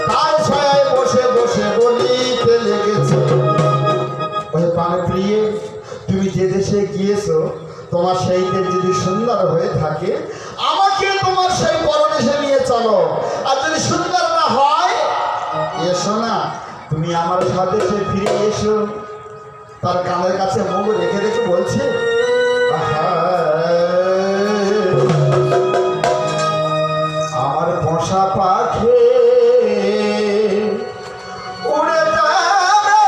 তার ছায়ায় বসে বসে বলিতে লেগেছে। ওই প্রাণে প্রিয়ে, তুমি যে দেশে গিয়েছো, তোমার সেই দেশ যদি সুন্দর হয়ে থাকে, আমাকে তোমার সেই পরদেশে নিয়ে চলো। আর যদি সুন্দর না হয়, এসো না, তুমি আমার স্বদেশে ফিরে এসো। তার কানের কাছে মুখ রেখে রেখে বলছে, আমার পোষা পাখি উড়ে যাবে,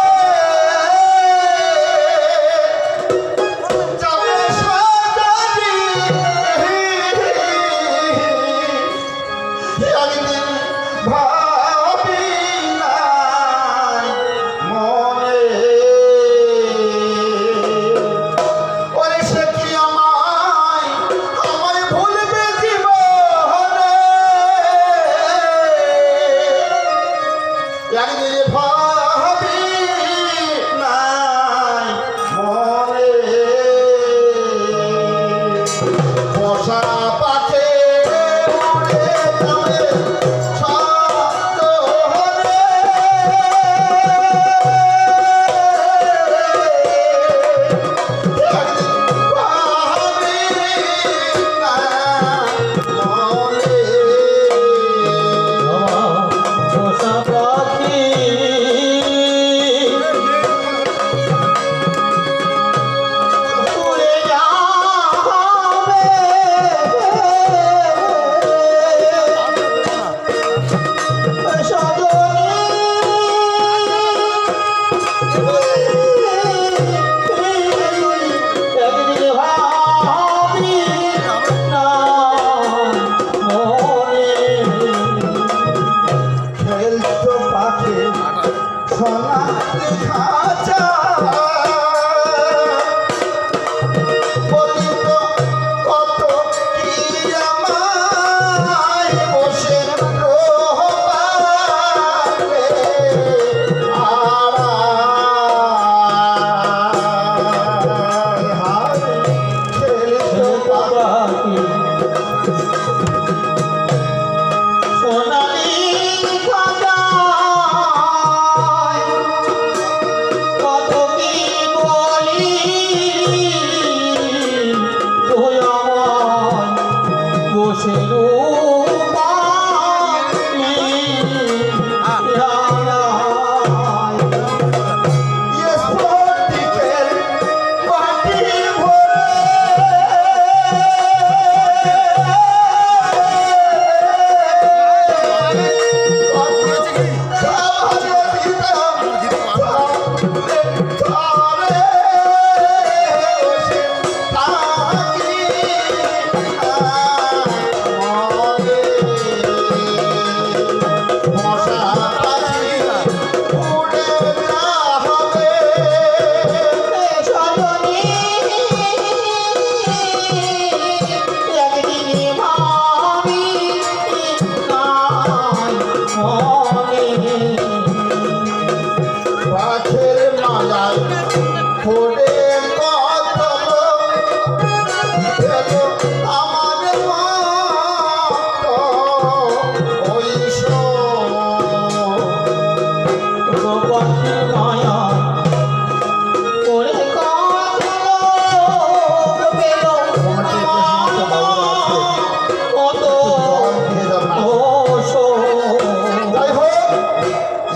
যাবে সাজারি, একদিন ভাবি নাই মনে, ওরে সে কি আমায় ভুলবে জীবনে, একদিন ভাবি নাই মনে। পোষা পাখি উড়ে যাবে সাজারি, না লেখা যায়। বলি তো কত কি আমায় বসে রোবারে আড়ায় হায় খেলতো বাবা সোনালি খাতায় কত কি বলি তুই আমার বসে স্ফটিকের বাটি ভরে পাখের মালায় ফোড়ে কত এলো আমার মতো ওই মায়া করে কত যাই হোক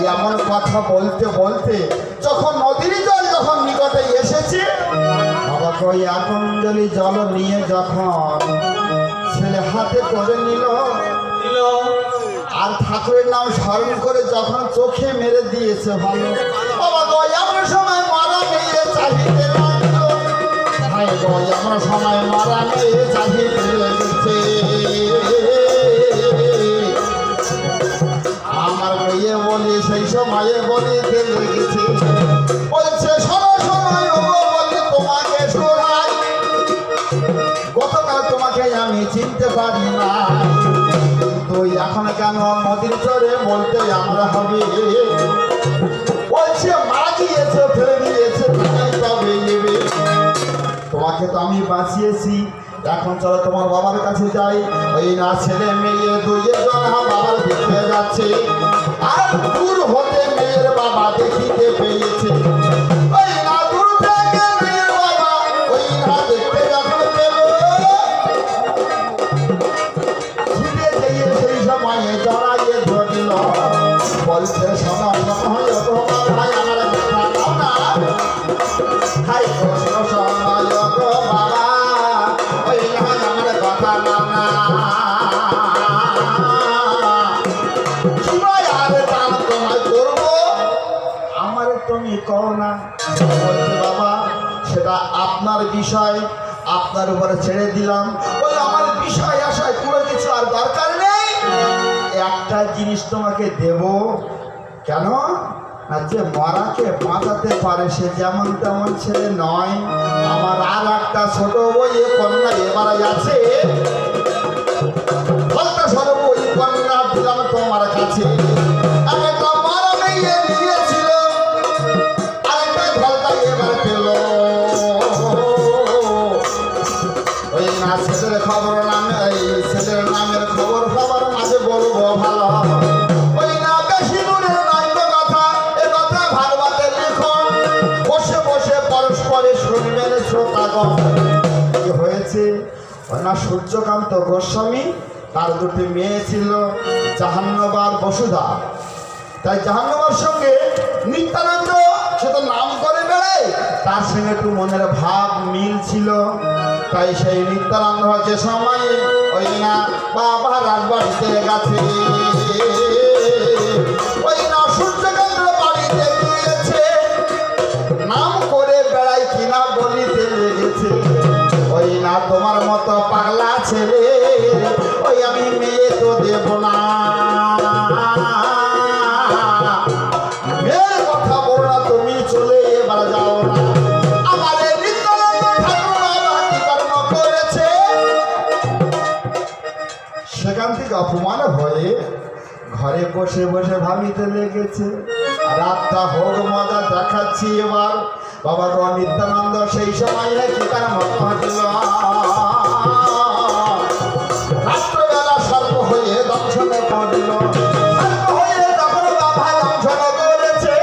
এমন কথা বলতে বলতে যখন নদীর জল যখন নিকটে এসেছে বাবাকে ওই আকঞ্জলি জল নিয়ে যখন ছেলে হাতে করে নিল আর ঠাকুরের নাম স্মরণ করে যখন চোখে মেরে দিয়েছে ভালো বাবা গো এমন সময় মারা মেয়ে চাহিতে লাগলো হায় গো এমন সময় মারা মেয়ে চাহিতে লেগেছে আমার মেয়ে বলি সেই সময়ে বলিতে লেগেছে বলছে সরো সময় বলি তোমাকে শোনাই গতকাল তোমাকে আমি চিনতে পারি না কিন্তু এখন কেন নদীর চরে বলতে আমরা হবে বলছে মারা গিয়েছে ফেলে দিয়েছে তাই তবে নেবে তোমাকে তো আমি বাঁচিয়েছি এখন চলো তোমার বাবার কাছে যাই ওই না ছেলে মেয়ে দুইজন বাবার দেখতে যাচ্ছে আর দূর হতে মেয়ের বাবা দেখিতে পেয়েছে ওই না দূর থেকে মেয়ের বাবা ওই না দেখতে যখন পেল ছিটে দিয়ে সেই সময়ে জড়াইয়ে ধরল বলছে শোনো সময় তোমার ভাই আমার কথা দাও না হাই প্রশ্ন সময় গো বাবা ওই না আমার কথা নাও না আর দান তোমায় করবো আমার তুমি কও না বলছে বাবা সেটা আপনার বিষয় আপনার উপরে ছেড়ে দিলাম বলে আমার বিষয় আশায় পুরো কিছু আর দরকার নেই একটা জিনিস তোমাকে দেব কেন না যে মরাকে বাঁচাতে পারে সে যেমন তেমন ছেলে নয় আমার আর একটা ছোট বই কন্যা এবার আছে ফলটা স্বরূপ ওই কন্যা দিলাম তোমার কাছে একটা মারা মেয়ে নিয়েছিল আরেকটা ফলটা এবার পেল ওই না ছেলের খবর নামে এই ছেলের নামের খবর সবার মাঝে বলবো ভালো ওই না বেশি দূরে নয় তো কথা এ কথা ভাগবতে লেখো বসে বসে পরস্পরে শুনবেন শ্রোতাগণ কি হয়েছে ওই না সূর্যকান্ত গোস্বামী তার দুটি মেয়ে ছিল জাহান্নবার বসুধা তাই জাহান্নবার সঙ্গে নিত্যানন্দ সে তো নাম করে বেড়ায় তার সঙ্গে একটু মনের ভাব মিল ছিল তাই সেই নিত্যানন্দ যে সময়ে ওই না বাবা রাজবাড়িতে গেছে ওই না সূর্যকান্ত বাড়িতে গিয়েছে নাম করে বেড়াই কিনা বলিতে লেগেছে ওই না তোমার মতো পাগলা ছেলে ওই আমি মেয়ে তো দেব না মেয়ের কথা হয়ে ঘরে বসে বসে ভাবিতে লেগেছে, রাতটা হোক মজা দেখাচ্ছি এবার। বাবা গো নিত্যানন্দ সেই সময় কি তার মতো হাঁটিল, রাত্রবেলা সর্প হয়ে দংশনে পড়ল। সর্প হয়ে তখন বাবা দংশন করেছে,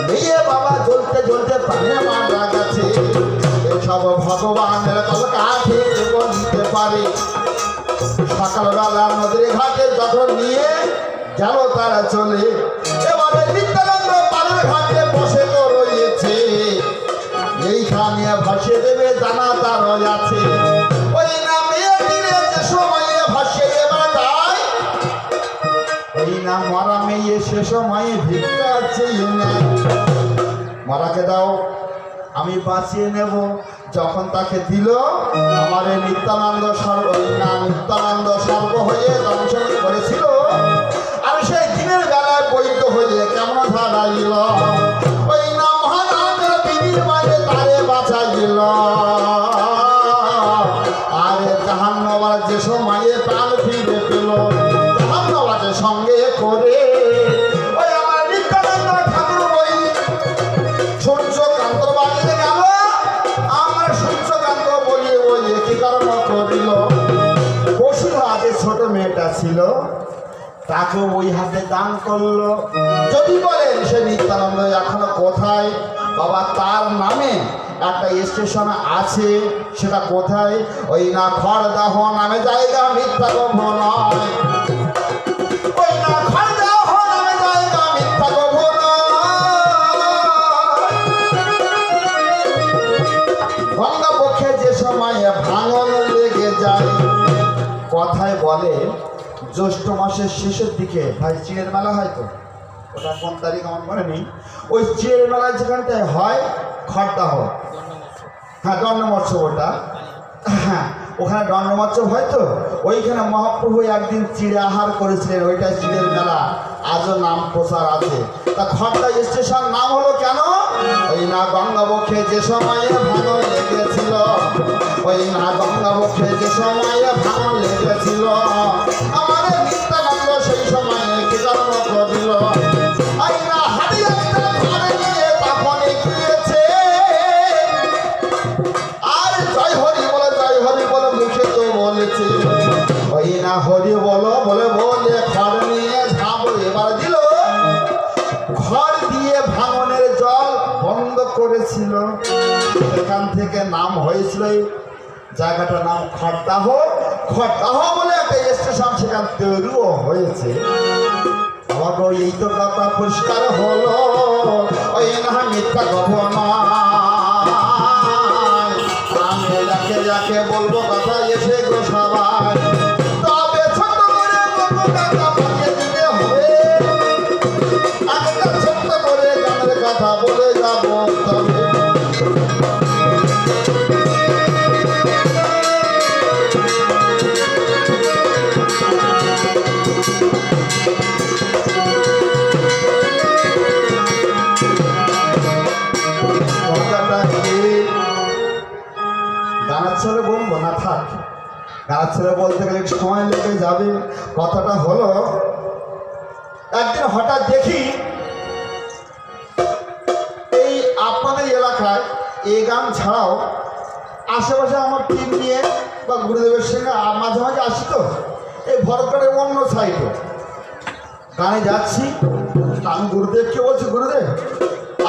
নিয়ে বাবা জ্বলতে জ্বলতে প্রাণে মারা গেছে। এসব ভগবানের কলকাঠে বলতে পারে। সকালবেলা নদীর ঘাটে যখন নিয়ে গেল তারা চলে, এবারে নিত্যানন্দ পাড়ের ঘাটে বসে তো রয়েছে, এইখানে ভাসিয়ে দেবে জানা তার আছে। ওই না মেয়ে তীরে যে সময়ে ভাসিয়ে এবার যায়, ওই না মরা মেয়ে সে সময়ে ভিক্ষা চেয়ে নেয়। মরাকে দাও আমি বাঁচিয়ে নেব, যখন তাকে দিল আমার নিত্যানন্দ নিত্যানন্দ সর্ব হয়ে দংশন করেছিল। আর সেই দিনের বেলায় বৈধ হয়ে কেমন ধারাইল, ওই না মহানামের বিবির মাঝে তারে বাঁচাইল। আরে জাহান্নাবাজ যে সময়ে প্রাণ ফিরে পেল, জাহান্নাবাজের সঙ্গে করে ওই আমার নিত্যানন্দ ঠাকুর ওই সূর্যকান্ত বাড়িতে গেল। আমার সূর্যকান্ত বলিয়ে বলিয়ে কি কর্ম করিল, বসুধা যে ছোট মেয়েটা ছিল তাকে ওই হাতে দান করলো। যদি বলেন সে নিত্যানন্দ এখনো কোথায়, বাবা তার নামে একটা স্টেশন আছে, সেটা কোথায়, ওই না খড়দাহ নামে জায়গা, মিথ্যা গল্প নয়। ওই না খড়দাহ নামে জায়গা, মিথ্যা গল্প গঙ্গা পক্ষে যে সময় ভাঙন লেগে যায়, কথায় বলে জ্যৈষ্ঠ মাসের শেষের দিকে ভাই চিড়ের মেলা হয়, তো ওটা কোন তারিখ আমার মনে নেই। ওই চিড়ের মেলা যেখানটায় হয় খড়দাহ, হ্যাঁ দণ্ড মৎসব, ওটা হ্যাঁ ওখানে দণ্ড মৎসব হয়। তো ওইখানে মহাপ্রভু একদিন চিড়ে আহার করেছিলেন, ওইটা চিড়ের মেলা আজও নাম প্রচার আছে। তা খড়দা স্টেশন নাম হলো কেন, ওই না গঙ্গাবক্ষে যে সময়ে ভাঙন লেগেছিল, ওই না গঙ্গাবক্ষে যে সময়ে ভাঙন লেগেছিল, আমার নিত্যানন্দ সেই সময়ে কি কর্ম করিল, ওই না হারিয়াতে ভারে নিয়ে তখনই গিয়েছে। আর জয় হরি বলে মুখে তো বলেছে, ওই না হরি বলো বলে বলে খড় নিয়ে ঝাঁপ এবার দিল। ঘর দিয়ে ভাঙনের জল বন্ধ করেছিল, সেখান থেকে নাম হয়েছিল এই জায়গাটার নাম খড়দাহ। খড়দাহ বলে একটা স্টেশন সেখান তৈরিও হয়েছে। আবার এই তো কথা পরিষ্কার হলো, ওই না মিথ্যা গভন। আমি যাকে যাকে বলবো কথা এসে গো সবাই, তবে ছোট করে বলবো কথা বাজিয়ে দিতে হবে। একটা ছোট্ট করে গানের কথা বলে যাবো তবে। গানের ছেলে বলবো না থাক, গানের ছেলে বলতে গেলে একটু সময় লেগে যাবে। কথাটা হলো একদিন হঠাৎ দেখি এই আপনাদের এলাকায় এই গান ছাড়াও আশেপাশে আমার টিম নিয়ে বা গুরুদেবের সঙ্গে মাঝে মাঝে আসি, তো এই ভরতগড়ের অন্য সাইডে গানে যাচ্ছি। আমি গুরুদেবকে বলছি, গুরুদেব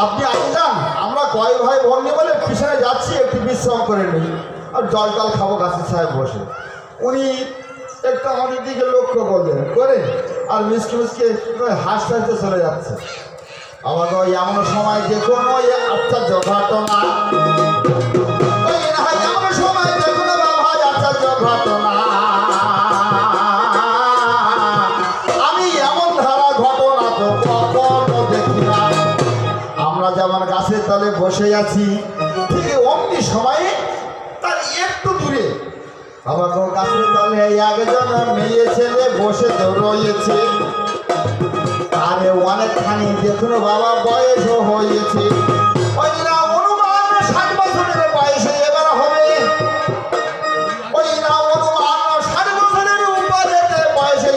আপনি আগে যান, আমরা কয় ভাই বোন নিয়ে বলে পিছনে যাচ্ছি, একটু বিশ্রাম করে নিই আর জল টল খাবো গাছের ছায় বসে। উনি একটু আমাদের দিকে লক্ষ্য করলেন, করে আর মিসকে মিসকে হাসতে হাসতে চলে যাচ্ছে। আমাকে ওই এমন সময় দেখুন ওই আশ্চর্য ঘটনা, ওই না এমন সময় দেখুন ভাই আশ্চর্য ঘটনা, আমি এমন ধারা ঘটনা তো কখনো দেখি না। আমরা যেমন গাছের তলে বসে আছি, ঠিক অমনি সময়ে তার একটু দূরে আবার গাছের তলে একজন মেয়ে ছেলে বসে রয়েছে। আরে অনেকখানি দেখুন বাবা বয়সও হয়েছে, ওই না অনুমান 60 বছরের বয়সে এবার হবে, ওই না অনুমান 60 বছরের উপরে বয়সে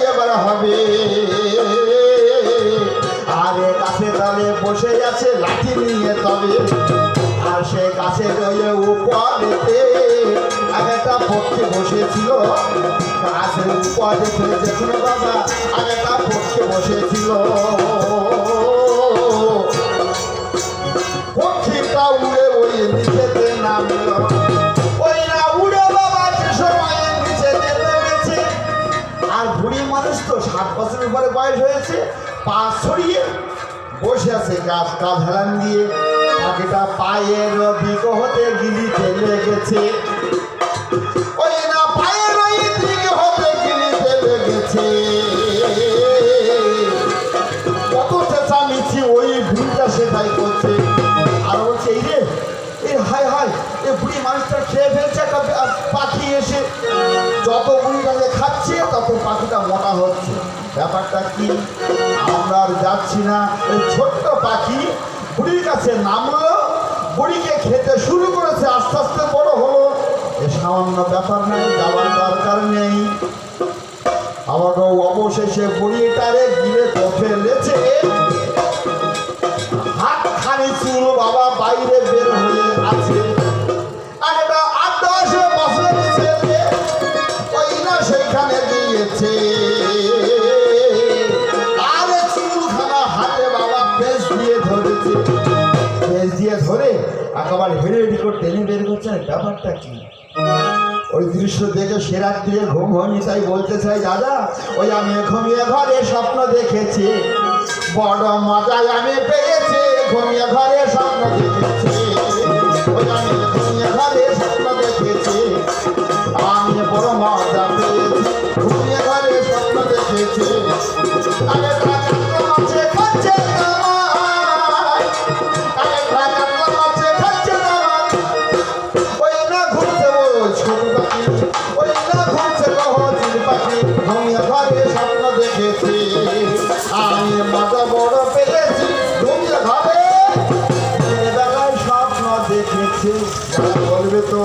আছে লাঠি নিয়ে তবে আর সে গাছে রয়ে উপরেতে একটা পক্ষে বসেছিল গাছের উপরে দেখুন বাবা একটা পক্ষে বসেছিল পক্ষীটা উড়ে ওই নিচেতে নামল ওই না উড়ে বাবা যে সময় নিচেতে নেমেছে আর বুড়ি মানুষ তো 60 বছরের পরে বয়স হয়েছে পা ছড়িয়ে বসে আছে গাছ কাজ হেলান দিয়ে পাখিটা পায়ের দিক হতে গিলিতে লেগেছে ওই না পায়ের ওই দিক হতে গিলিতে লেগেছে কত চেঁচামেচি ওই বুড়িটা সেটাই করছে আর বলছে এই রে এই হায় হায় এ বুড়ি মানুষটা খেয়ে ফেলছে একটা পাখি এসে যত বুড়িটাকে খাচ্ছে তত পাখিটা মোটা হচ্ছে ব্যাপারটা কি আমরা আর যাচ্ছি না এই ছোট্ট পাখি বুড়ির কাছে নামলো বুড়িকে খেতে শুরু করেছে আস্তে আস্তে বড় হলো এ সামান্য ব্যাপার নাই যাওয়ার দরকার নেই আবার অবশেষে বুড়িটারে গিলে তো ফেলেছে হাতখানি চুল বাবা বাইরে বের হয়ে আছে আর এটা 8-10 বছরের ছেলে ওই না সেইখানে দিয়েছে আর চুলখানা হাতে বাবা পেঁচ দিয়ে ধরেছে পেঁচ দিয়ে ধরে একেবারে হেঁড়ে হেঁড়ে করে টেনে বের করছে ব্যাপারটা কি ওই দৃশ্য দেখে সে রাত্রে ঘুম হয়নি তাই বলতে চাই দাদা ওই আমি ঘুমিয়ে ঘরে স্বপ্ন দেখেছি বড় মজায় আমি পেয়েছি ঘুমিয়ে ঘরে স্বপ্ন দেখেছি ওই আমি ঘুমিয়ে ঘরে স্বপ্ন দেখেছি আমি বড় মজা পেয়েছি ঘুমিয়ে ঘরে স্বপ্ন দেখেছি আরে কাকাটা মাছে খাচ্ছে কামাই আরে কাকাটা মাছে খাচ্ছে কামাই ওই না ঘুরছে ওই ছোট পাখি ওই না ঘুরছে কহজির পাখি ঘুমিয়ে ঘরে স্বপ্ন দেখেছি আমি মজা বড় পেয়েছি ঘুমিয়ে ঘরে বেলায় স্বপ্ন দেখেছি বলবে তো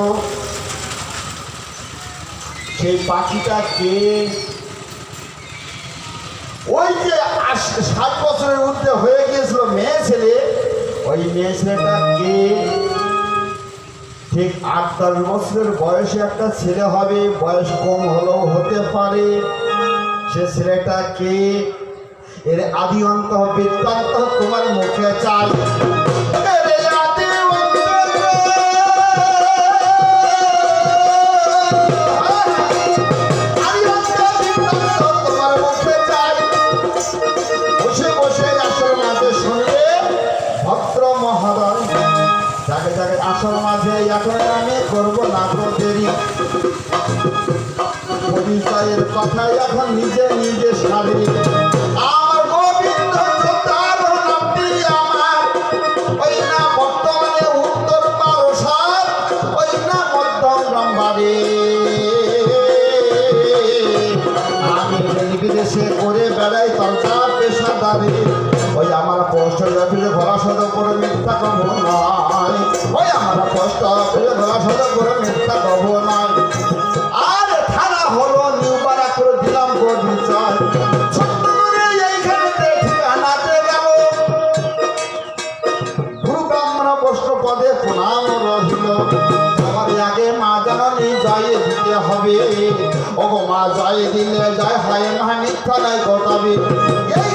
সেই পাখিটা কে ওই যে 7 বছরের ঊর্ধ্বে হয়ে গিয়েছিল মেয়ে ছেলে ওই মেয়ে ছেলেটা কে ঠিক 8-10 বছরের বয়সে একটা ছেলে হবে বয়স কম হলেও হতে পারে সে ছেলেটা কে এর আদি অন্ত বৃত্তান্ত তোমার মুখে চাই আসল মাঝে এখন আমি করবো না দেরি পরিচয়ের কথা এখন নিজে নিজে সারি আমার গোবিন্দ তার নামটি আমার ওই না বর্তমানে উত্তর পারসার ওই না মধ্যম নম্বরে আমি বিদেশে করে বেড়াই তর্কা পেশাদারি ওই আমার পোস্ট অফিসে ঘোরা সদ করে মিথ্যা কব নয় ওই আমার পোস্ট অফিসে ঘোরা সদ করে মিথ্যা কব নয় আর থানা হলো নিউপাড়া করে দিলাম পরিচয় ছোট্ট করে এইখানে ঠিকানাতে গেল গুরু ব্রাহ্মণ বৈষ্ণব পদে প্রণাম রহিল সবার আগে মা জাননী জয় দিতে হবে ও মা জয় দিলে জয় হয় না মিথ্যা নাই কথাবে এই